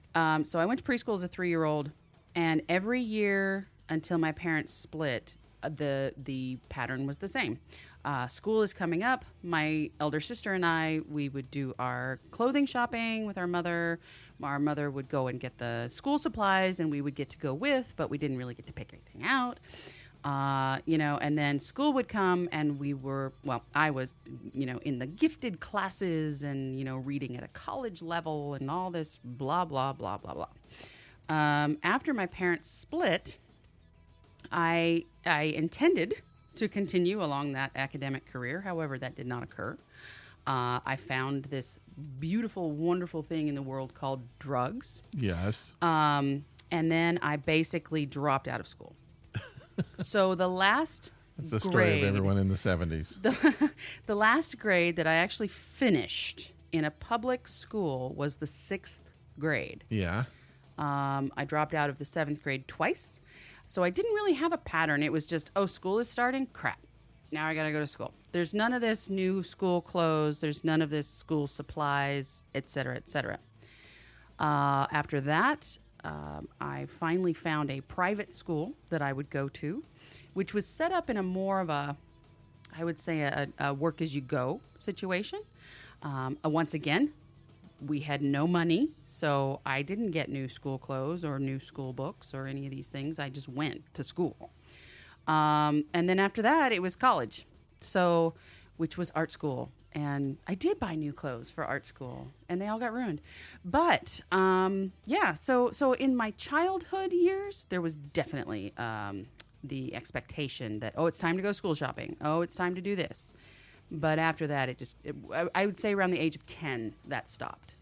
so I went to preschool as a 3-year-old, and every year until my parents split, the pattern was the same. School is coming up. My elder sister and I, we would do our clothing shopping with our mother. Our mother would go and get the school supplies, and we would get to go with, but we didn't really get to pick anything out. And then school would come, and I was, in the gifted classes and, reading at a college level and all this blah, blah, blah, blah, blah. After my parents split, I intended to continue along that academic career. However, that did not occur. I found this beautiful, wonderful thing in the world called drugs. Yes. And then I basically dropped out of school. So the last That's the story of everyone in the 70s. The last grade that I actually finished in a public school was the 6th grade. Yeah. I dropped out of the 7th grade twice. So I didn't really have a pattern. It was just, school is starting? Crap. Now I got to go to school. There's none of this new school clothes. There's none of this school supplies, et cetera, et cetera. After that, I finally found a private school that I would go to, which was set up in a more of a, I would say, a work-as-you-go situation. Once again, we had no money, so I didn't get new school clothes or new school books or any of these things. I just went to school. And then after that, it was college. So, which was art school. And I did buy new clothes for art school, and they all got ruined. But yeah, so in my childhood years, there was definitely the expectation that, oh, it's time to go school shopping. Oh, it's time to do this. But after that, I would say around the age of 10, that stopped.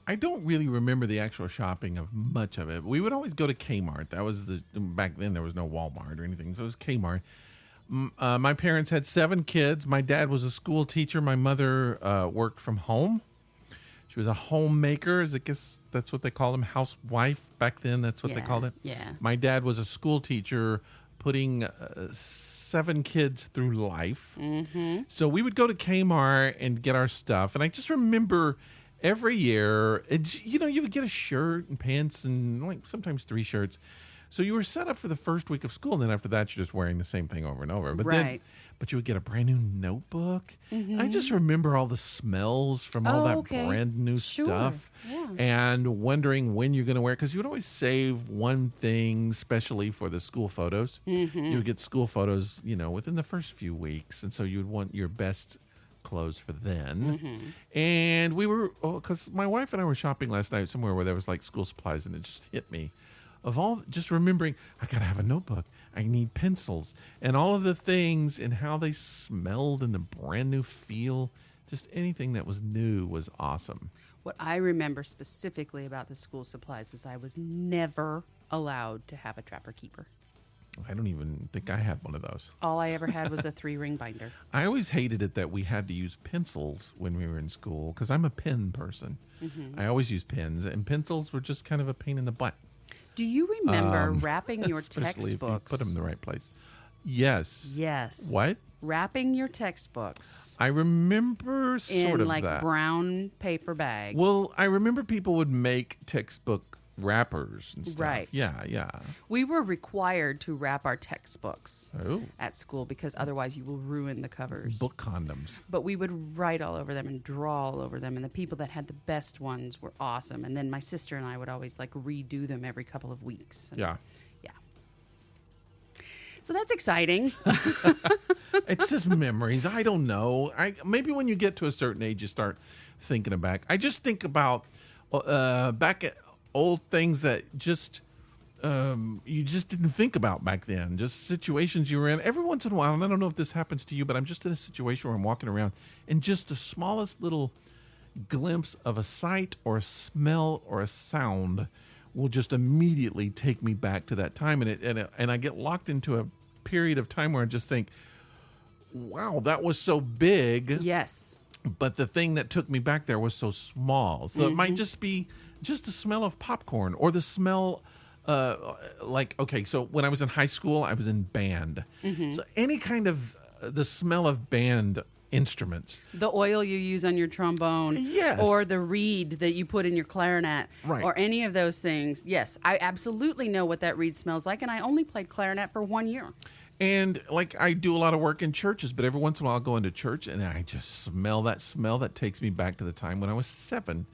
I don't really remember the actual shopping of much of it. We would always go to Kmart. That was back then there was no Walmart or anything, so it was Kmart. My parents had 7 kids. My dad was a school teacher. My mother worked from home. She was a homemaker, I guess that's what they called them, housewife back then. That's what they called it. Yeah. My dad was a school teacher, putting 7 kids through life. Mm-hmm. So we would go to Kmart and get our stuff. And I just remember every year, you would get a shirt and pants and like sometimes 3 shirts. So you were set up for the first week of school, and then after that, you're just wearing the same thing over and over. But you would get a brand new notebook. Mm-hmm. I just remember all the smells from all that brand new stuff, and wondering when you're going to wear it, because you would always save one thing specially for the school photos. Mm-hmm. You would get school photos, within the first few weeks, and so you would want your best clothes for then. Mm-hmm. And we were, because my wife and I were shopping last night somewhere where there was like school supplies, and it just hit me. Of all, just remembering, I got to have a notebook. I need pencils. And all of the things and how they smelled and the brand new feel. Just anything that was new was awesome. What I remember specifically about the school supplies is I was never allowed to have a Trapper Keeper. I don't even think I had one of those. All I ever had was a 3-ring binder. I always hated it that we had to use pencils when we were in school, because I'm a pen person. Mm-hmm. I always use pens, and pencils were just kind of a pain in the butt. Do you remember wrapping your textbooks? If you put them in the right place. Yes. What? Wrapping your textbooks. I remember sort of like that. Brown paper bags. Well, I remember people would make textbook wrappers and stuff. Right. Yeah. We were required to wrap our textbooks Oh. at school because otherwise you will ruin the covers. Book condoms. But we would write all over them and draw all over them, and the people that had the best ones were awesome. And then my sister and I would always like redo them every couple of weeks. Yeah. So that's exciting. It's just memories. I don't know. Maybe when you get to a certain age, you start thinking back. I just think about back at old things that just you just didn't think about back then. Just situations you were in. Every once in a while, and I don't know if this happens to you, but I'm just in a situation where I'm walking around, and just the smallest little glimpse of a sight or a smell or a sound will just immediately take me back to that time, and I get locked into a period of time where I just think, wow, that was so big. Yes. But the thing that took me back there was so small. So it might just be just the smell of popcorn, or the smell, so when I was in high school, I was in band. Mm-hmm. So any kind of the smell of band instruments. The oil you use on your trombone. Yes. Or the reed that you put in your clarinet. Right. Or any of those things. Yes, I absolutely know what that reed smells like, and I only played clarinet for 1 year. And like I do a lot of work in churches, but every once in a while I'll go into church and I just smell that takes me back to the time when I was 7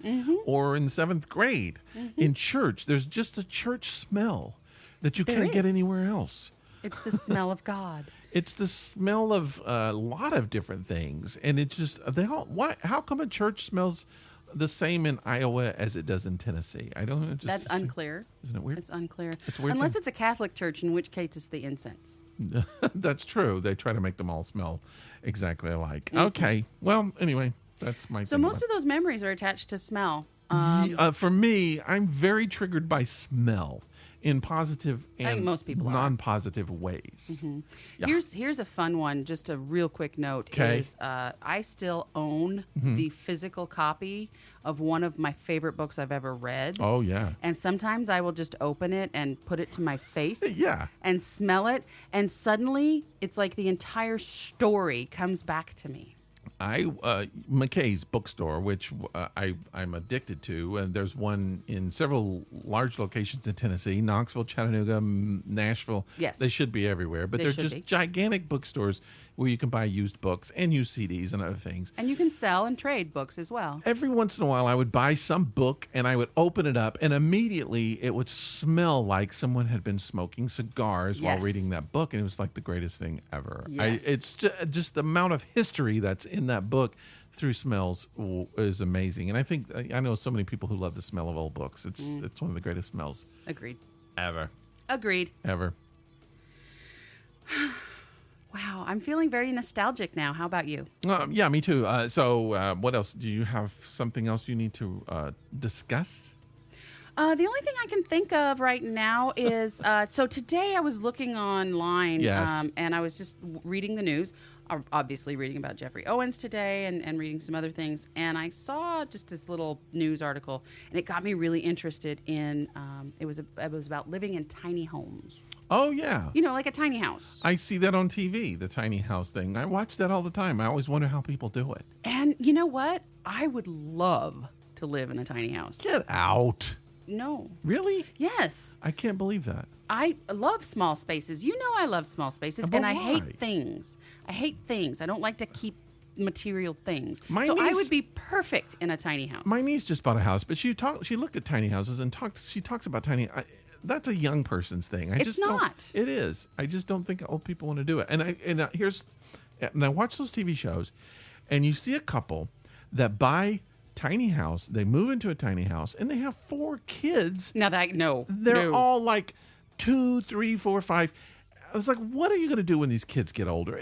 or in 7th grade in church. There's just a church smell that you can't get anywhere else. It's the smell of God. It's the smell of a lot of different things. And it's just, how come a church smells the same in Iowa as it does in Tennessee? I don't know. That's unclear. Isn't it weird? It's unclear. It's a weird Unless thing. it's a Catholic church, in which case it's the incense. That's true. They try to make them all smell exactly alike. Mm-hmm. Okay. Well, anyway, that's my So most of those memories are attached to smell. For me, I'm very triggered by smell in positive and most people non-positive ways. Mm-hmm. Yeah. Here's a fun one. Just a real quick note is I still own the physical copy of one of my favorite books I've ever read. Oh, yeah. And sometimes I will just open it and put it to my face and smell it. And suddenly it's like the entire story comes back to me. McKay's bookstore, which I'm addicted to, and there's one in several large locations in Tennessee, Knoxville, Chattanooga, Nashville. Yes. They should be everywhere, but They they're should just be. gigantic bookstores where you can buy used books and used CDs and other things. And you can sell and trade books as well. Every once in a while, I would buy some book and I would open it up, and immediately it would smell like someone had been smoking cigars while Yes. reading that book, and it was like the greatest thing ever. Yes. It's just the amount of history that's in that book through smells is amazing. And I know so many people who love the smell of old books. It's one of the greatest smells Agreed. ever. Agreed. Ever. Wow, I'm feeling very nostalgic now. How about you? Yeah, me too. So what else? Do you have something else you need to discuss? The only thing I can think of right now is so today I was looking online Yes. and I was just reading the news, obviously reading about Jeffrey Owens today and reading some other things. And I saw just this little news article and it got me really interested in it was about living in tiny homes. Oh, yeah. You know, like a tiny house. I see that on TV, the tiny house thing. I watch that all the time. I always wonder how people do it. And you know what? I would love to live in a tiny house. Get out. No. Really? Yes. I can't believe that. I love small spaces. You know I love small spaces. But And I why? hate things. I don't like to keep material things. My so I niece- would be perfect in a tiny house. My niece just bought a house, but she looked at tiny houses and she talks about tiny. That's a young person's thing. It's not. It is. I just don't think old people want to do it. And I watch those TV shows, and you see a couple that buy tiny house. They move into a tiny house, and they have 4 kids. Now They're no. all like 2, 3, 4, 5. I was like, what are you going to do when these kids get older?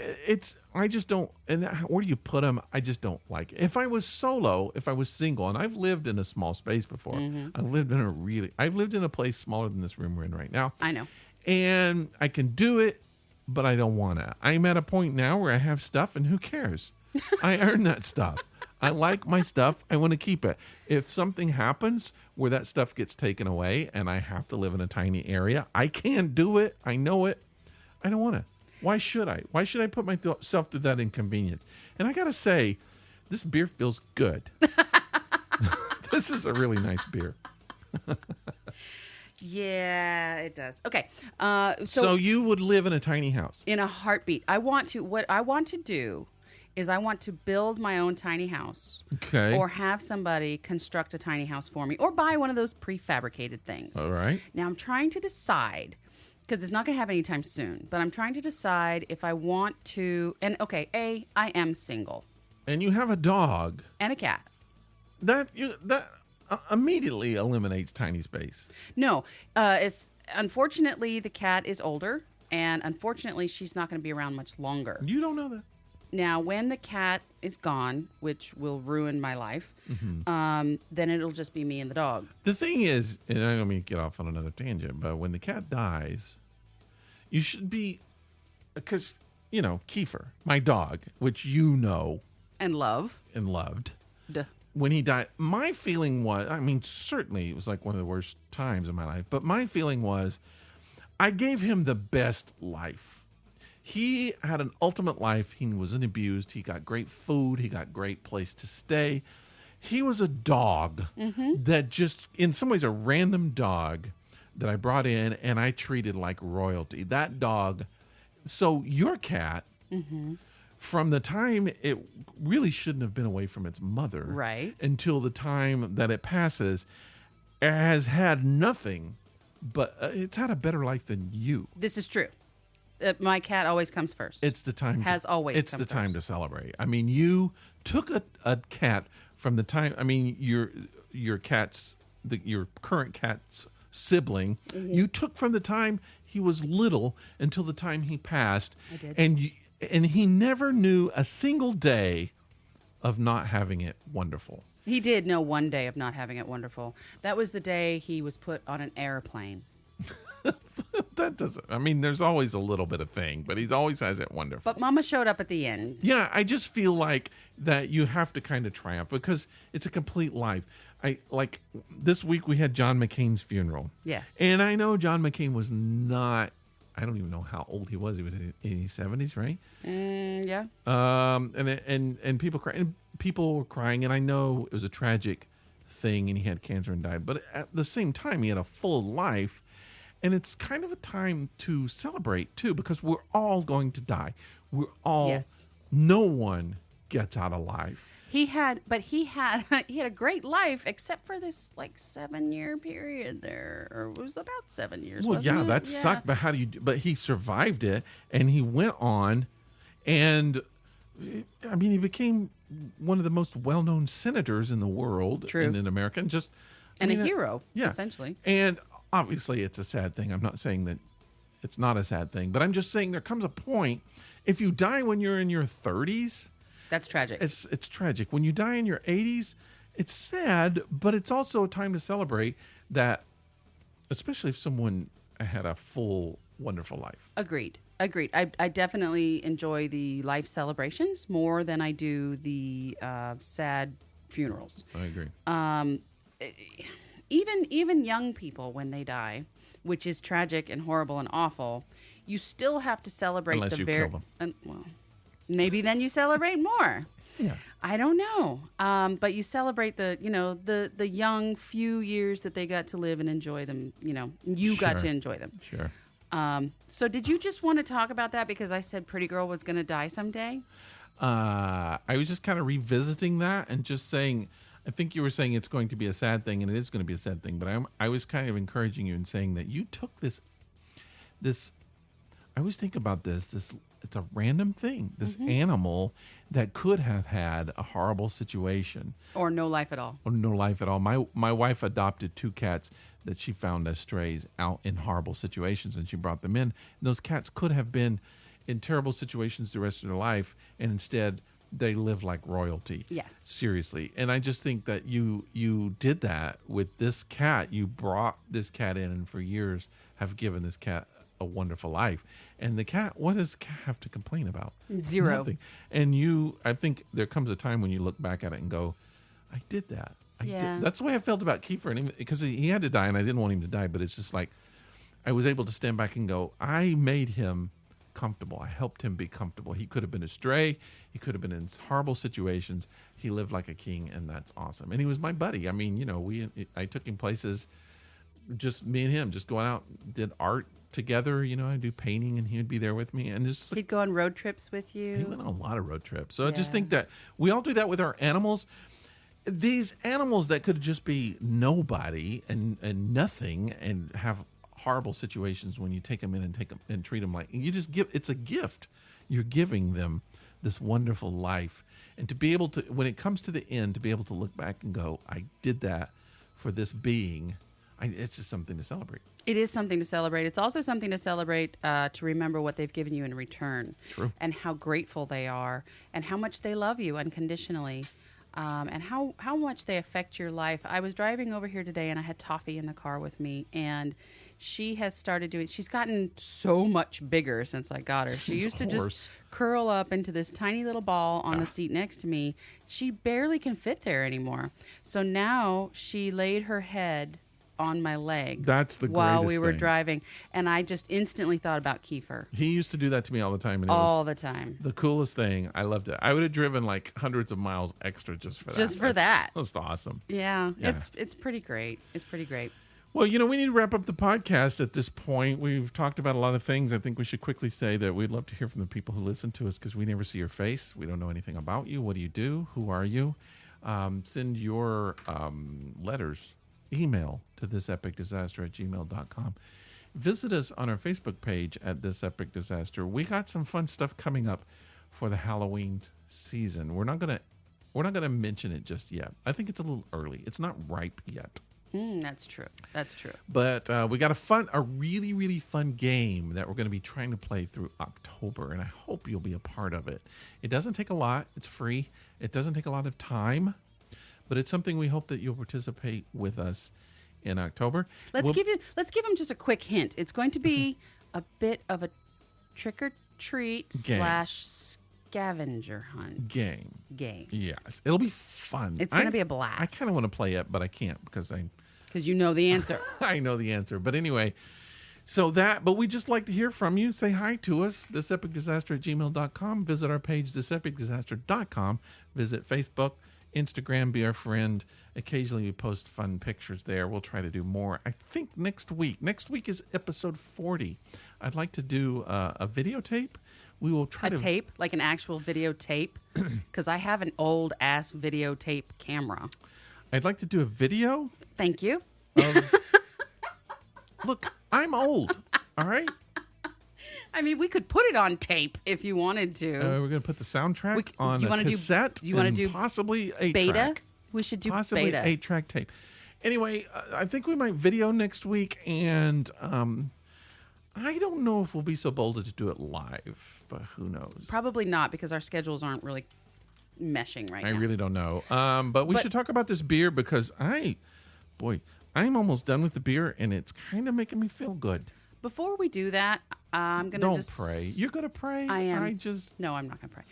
I just don't, and where do you put them? I just don't like it. If I was single, and I've lived in a small space before. Mm-hmm. I've lived in a place smaller than this room we're in right now. I know. And I can do it, but I don't want to. I'm at a point now where I have stuff, and who cares? I earn that stuff. I like my stuff. I want to keep it. If something happens where that stuff gets taken away and I have to live in a tiny area, I can't do it. I know it. I don't want to. Why should I? Why should I put myself through that inconvenience? And I got to say, this beer feels good. This is a really nice beer. Yeah, it does. Okay. So you would live in a tiny house? In a heartbeat. What I want to do is I want to build my own tiny house. Okay. Or have somebody construct a tiny house for me. Or buy one of those prefabricated things. All right. Now I'm trying to decide, because it's not going to happen anytime soon, but I'm trying to decide if I want to, I am single. And you have a dog. And a cat. That immediately eliminates tiny space. No, unfortunately the cat is older, and unfortunately she's not going to be around much longer. You don't know that. Now, when the cat is gone, which will ruin my life, then it'll just be me and the dog. The thing is, and I don't mean to get off on another tangent, but when the cat dies, you should be, because, Kiefer, my dog, which you know And love. and loved, Duh. when he died, my feeling was, certainly it was like one of the worst times in my life, but my feeling was I gave him the best life. He had an ultimate life. He wasn't abused. He got great food. He got great place to stay. He was a dog that just, in some ways, a random dog that I brought in and I treated like royalty. That dog. So your cat, from the time it really shouldn't have been away from its mother, Right. until the time that it passes, has had nothing, but it's had a better life than you. This is true. My cat always comes first. It's the time. Has always It's come the time first. to celebrate. You took a cat from the time. Your cat's your current cat's sibling. You took from the time he was little until the time he passed. I did. And he never knew a single day of not having it wonderful. He did know one day of not having it wonderful. That was the day he was put on an airplane. That doesn't. There's always a little bit of thing, but he always has it wonderful. But Mama showed up at the end. Yeah, I just feel like that you have to kind of triumph because it's a complete life. This week we had John McCain's funeral. Yes. And I know John McCain was not I don't even know how old he was. He was in his 70s, right? Yeah. And people were crying, and I know it was a tragic thing, and he had cancer and died. But at the same time, he had a full life, and it's kind of a time to celebrate too, because we're all going to die. We're all. Yes. No one gets out alive. He had a great life, except for this 7-year period there, or it was about 7 years. Well, wasn't yeah, it? that sucked. But how do you? But he survived it, and he went on, and I mean, he became one of the most well-known senators in the world. True. In America, and a hero, yeah. essentially. And obviously, it's a sad thing. I'm not saying that it's not a sad thing, but I'm just saying there comes a point if you die when you're in your 30s. That's tragic. It's tragic. When you die in your 80s, it's sad, but it's also a time to celebrate that, especially if someone had a full, wonderful life. Agreed. I definitely enjoy the life celebrations more than I do the sad funerals. I agree. Even young people, when they die, which is tragic and horrible and awful, you still have to celebrate Unless you kill them. Well, maybe then you celebrate more. Yeah. I don't know. But you celebrate the young few years that they got to live and enjoy them. You got to enjoy them. Sure. So did you just want to talk about that because I said Pretty Girl was going to die someday? I was just kind of revisiting that and just saying, I think you were saying it's going to be a sad thing, and it is going to be a sad thing. But I was kind of encouraging you and saying that you took this. I always think about this. It's a random thing. This animal that could have had a horrible situation or no life at all. Or no life at all. My wife adopted 2 cats that she found as strays out in horrible situations, and she brought them in. And those cats could have been in terrible situations the rest of their life, and instead they live like royalty. Yes. Seriously. And I just think that you did that with this cat. You brought this cat in, and for years have given this cat a wonderful life. And the cat, what does cat have to complain about? Zero. Nothing. And I think there comes a time when you look back at it and go, I did that. That's the way I felt about Kiefer, because he had to die, and I didn't want him to die, but it's just like I was able to stand back and go, I made him comfortable. I helped him be comfortable. He could have been a stray. He could have been in horrible situations. He lived like a king, and that's awesome. And he was my buddy. I mean, I took him places, just me and him, just going out, did art together. I do painting, and he would be there with me, and just he'd go on road trips with you. He went on a lot of road trips. So I just think that we all do that with our animals. These animals that could just be nobody and nothing, and have horrible situations when you take them in and treat them like you just give. It's a gift. You're giving them this wonderful life, and to be able to, when it comes to the end, to be able to look back and go, I did that for this being. It's just something to celebrate. It is something to celebrate. It's also something to celebrate, to remember what they've given you in return. True. And how grateful they are, and how much they love you unconditionally, and how much they affect your life. I was driving over here today, and I had Toffee in the car with me, and she has started she's gotten so much bigger since I got her. She used to just curl up into this tiny little ball on the seat next to me. She barely can fit there anymore. So now she laid her head on my leg. That's the while we were thing. Driving, and I just instantly thought about Kiefer. He used to do that to me all the time. And all the time. The coolest thing. I loved it. I would have driven like hundreds of miles extra just for that. Just for that. That's awesome. Yeah. It's pretty great. It's pretty great. Well, we need to wrap up the podcast at this point. We've talked about a lot of things. I think we should quickly say that we'd love to hear from the people who listen to us, because we never see your face. We don't know anything about you. What do you do? Who are you? Send your letters, email to thisepicdisaster@gmail.com. Visit us on our Facebook page at This Epic Disaster. We got some fun stuff coming up for the Halloween season. We're not gonna mention it just yet. I think it's a little early. It's not ripe yet. That's true. But we got a really, really fun game that we're going to be trying to play through October, and I hope you'll be a part of it. It doesn't take a lot. It's free. It doesn't take a lot of time, but it's something we hope that you'll participate with us in October. Let's give them just a quick hint. It's going to be a bit of a trick or treat / scavenger hunt game. Yes, it'll be fun. It's going to be a blast. I kind of want to play it, but I can't because you know the answer. I know the answer. But anyway, But we just like to hear from you. Say hi to us, thisepicdisaster@gmail.com. Visit our page, thisepicdisaster.com. Visit Facebook, Instagram, be our friend. Occasionally we post fun pictures there. We'll try to do more. I think next week is episode 40. I'd like to do a videotape. We will try a tape, like an actual videotape, because I have an old ass videotape camera. I'd like to do a video. Thank you. Look, I'm old. All right. I mean, we could put it on tape if you wanted to. We're going to put the soundtrack on a cassette. You want to do possibly 8-track. beta? We should do possibly beta. 8-track tape. Anyway, I think we might video next week, and I don't know if we'll be so bold to do it live, but who knows? Probably not, because our schedules aren't really meshing right now. I really don't know. But we should talk about this beer because I'm almost done with the beer, and it's kind of making me feel good. Before we do that, I'm going to Don't pray. You're going to pray? I am. No, I'm not going to pray.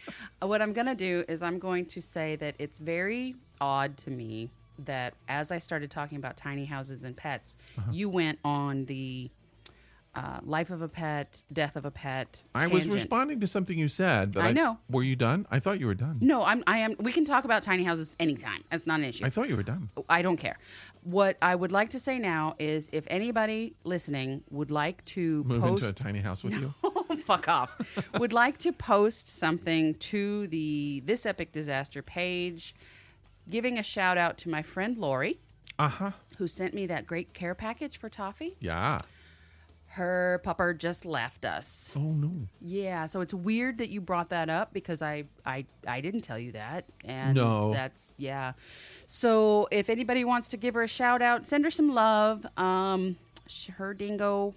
What I'm going to do is I'm going to say that it's very odd to me that as I started talking about tiny houses and pets, you went on the life of a pet, death of a pet tangent. I was responding to something you said. But I know. Were you done? I thought you were done. No, I am. We can talk about tiny houses anytime. That's not an issue. I thought you were done. I don't care. What I would like to say now is if anybody listening would like to move into a tiny house with you. Fuck off. Would like to post something to the This Epic Disaster page, giving a shout out to my friend Lori, who sent me that great care package for Toffee. Yeah. Her pupper just left us. Oh no. Yeah, so it's weird that you brought that up because I didn't tell you that. And no. That's So if anybody wants to give her a shout out, send her some love. Her dingo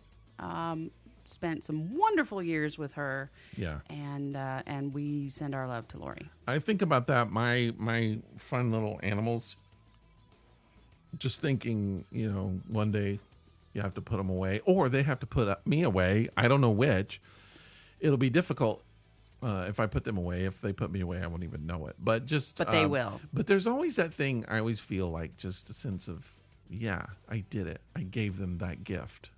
spent some wonderful years with her. Yeah. And we send our love to Lori. I think about that, my fun little animals. Just thinking, one day you have to put them away, or they have to put me away. I don't know which. It'll be difficult if I put them away. If they put me away, I won't even know it. But they will. But there's always that thing. I always feel like just a sense of, yeah, I did it. I gave them that gift.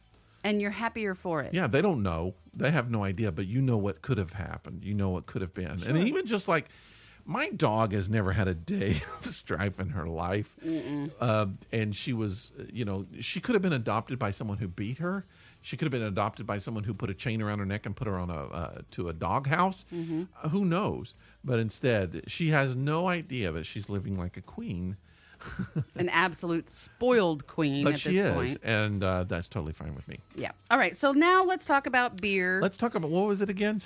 And you're happier for it. Yeah, they don't know. They have no idea. But you know what could have happened. You know what could have been. Sure. And even just like, my dog has never had a day of strife in her life. And she was, she could have been adopted by someone who beat her. She could have been adopted by someone who put a chain around her neck and put her on to a dog house. Who knows? But instead, she has no idea that she's living like a queen. An absolute spoiled queen but at she this is, point. And that's totally fine with me. Yeah. All right, so now let's talk about beer. Let's talk about, what was it again?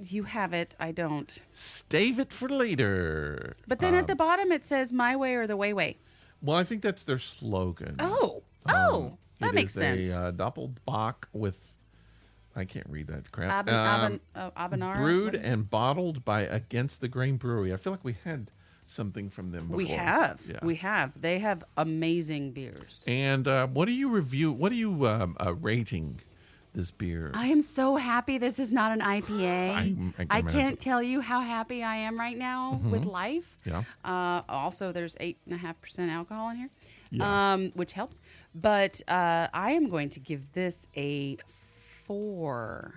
You have it. I don't. Stave it for later. But then at the bottom it says "My way or the way." Well, I think that's their slogan. That makes sense. It's a Doppelbock with, I can't read that crap. Abanar. Brewed and bottled by Against the Grain Brewery. I feel like we had something from them before. We have. Yeah. We have. They have amazing beers. And what are you rating this beer? I am so happy this is not an IPA. I can't can't tell you how happy I am right now with life. Yeah. Also, there's 8.5% alcohol in here, which helps. But I am going to give this a 4.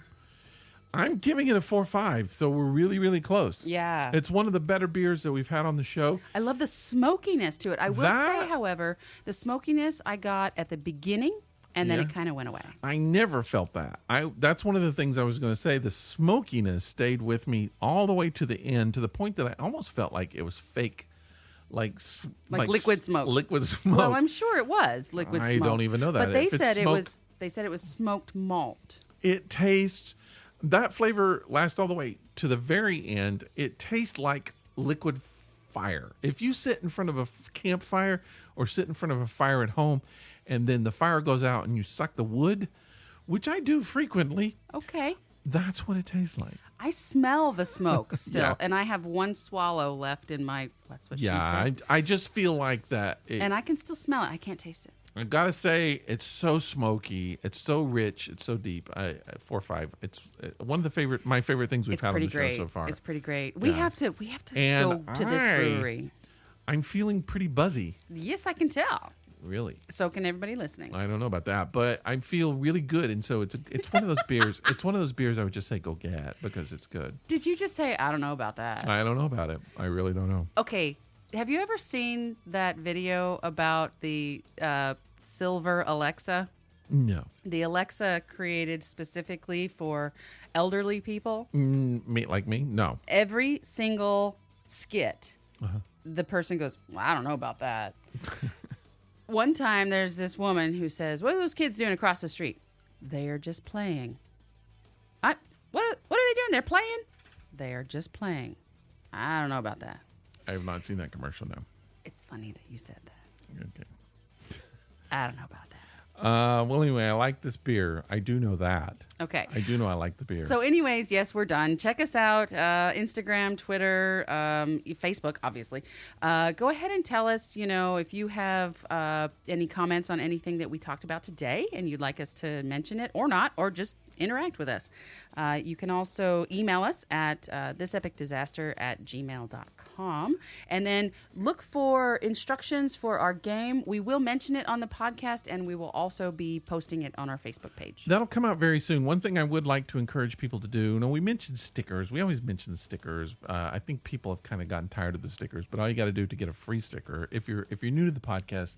I'm giving it a 4.5, so we're really, really close. Yeah. It's one of the better beers that we've had on the show. I love the smokiness to it. I will say, however, the smokiness I got at the beginning, and then it kind of went away. I never felt that. That's one of the things I was going to say. The smokiness stayed with me all the way to the end, to the point that I almost felt like it was fake, like liquid smoke. Liquid smoke. Well, I'm sure it was liquid smoke. I don't even know that. But they said it was smoked malt. It tastes, that flavor lasts all the way to the very end. It tastes like liquid fire. If you sit in front of a campfire or sit in front of a fire at home, and then the fire goes out and you suck the wood, which I do frequently. Okay. That's what it tastes like. I smell the smoke still, and I have one swallow left in my, that's what she said. I just feel like that. And I can still smell it. I can't taste it. I got to say, it's so smoky. It's so rich. It's so deep. 4.5. It's one of my favorite things we've had on the show so far. It's pretty great. We have to go to this brewery. I'm feeling pretty buzzy. Yes, I can tell. Really? So can everybody listening. I don't know about that, but I feel really good, and so it's one of those beers. It's one of those beers I would just say go get because it's good. Did you just say I don't know about that? I don't know about it. I really don't know. Okay, have you ever seen that video about the silver Alexa? No. The Alexa created specifically for elderly people. Me like me? No. Every single skit, the person goes, well, I don't know about that. One time there's this woman who says, what are those kids doing across the street? They are just playing. What are they doing? They're playing? They are just playing. I don't know about that. I have not seen that commercial, no. It's funny that you said that. Okay. I don't know about that. Well, anyway, I like this beer. I do know that. Okay. I do know I like the beer. So anyways, yes, we're done. Check us out. Instagram, Twitter, Facebook, obviously. Go ahead and tell us, if you have any comments on anything that we talked about today and you'd like us to mention it or not, or just interact with us. You can also email us at thisepicdisaster@gmail.com. And then look for instructions for our game. We will mention it on the podcast, and we will also be posting it on our Facebook page. That'll come out very soon. One thing I would like to encourage people to do, we mentioned stickers. We always mention stickers. I think people have kind of gotten tired of the stickers, but all you got to do to get a free sticker, if you're new to the podcast,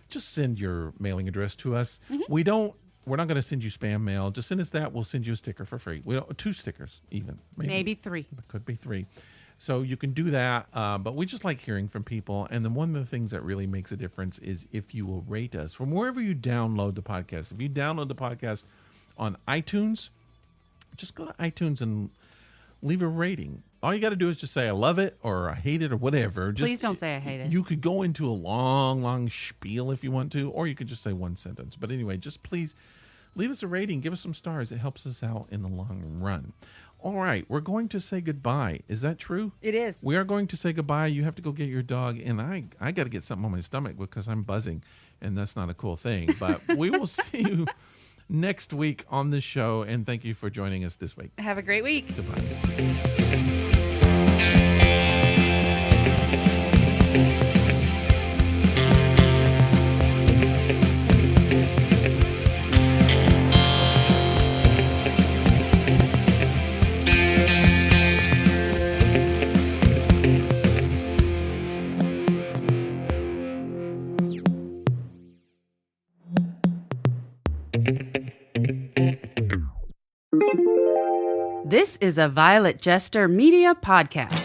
just send your mailing address to us. Mm-hmm. We're not going to send you spam mail. Just send us that. We'll send you a sticker for free. 2 stickers even. Maybe 3. It could be 3. So you can do that. But we just like hearing from people. And then one of the things that really makes a difference is if you will rate us from wherever you download the podcast. If you download the podcast on iTunes, just go to iTunes and leave a rating. All you got to do is just say I love it or I hate it or whatever. Please don't say I hate it. You could go into a long, long spiel if you want to, or you could just say one sentence. But anyway, just please leave us a rating. Give us some stars. It helps us out in the long run. All right, we're going to say goodbye. Is that true? It is. We are going to say goodbye. You have to go get your dog, and I got to get something on my stomach because I'm buzzing, and that's not a cool thing. But we will see you next week on this show, and thank you for joining us this week. Have a great week. Goodbye. This is a Violet Jester Media podcast.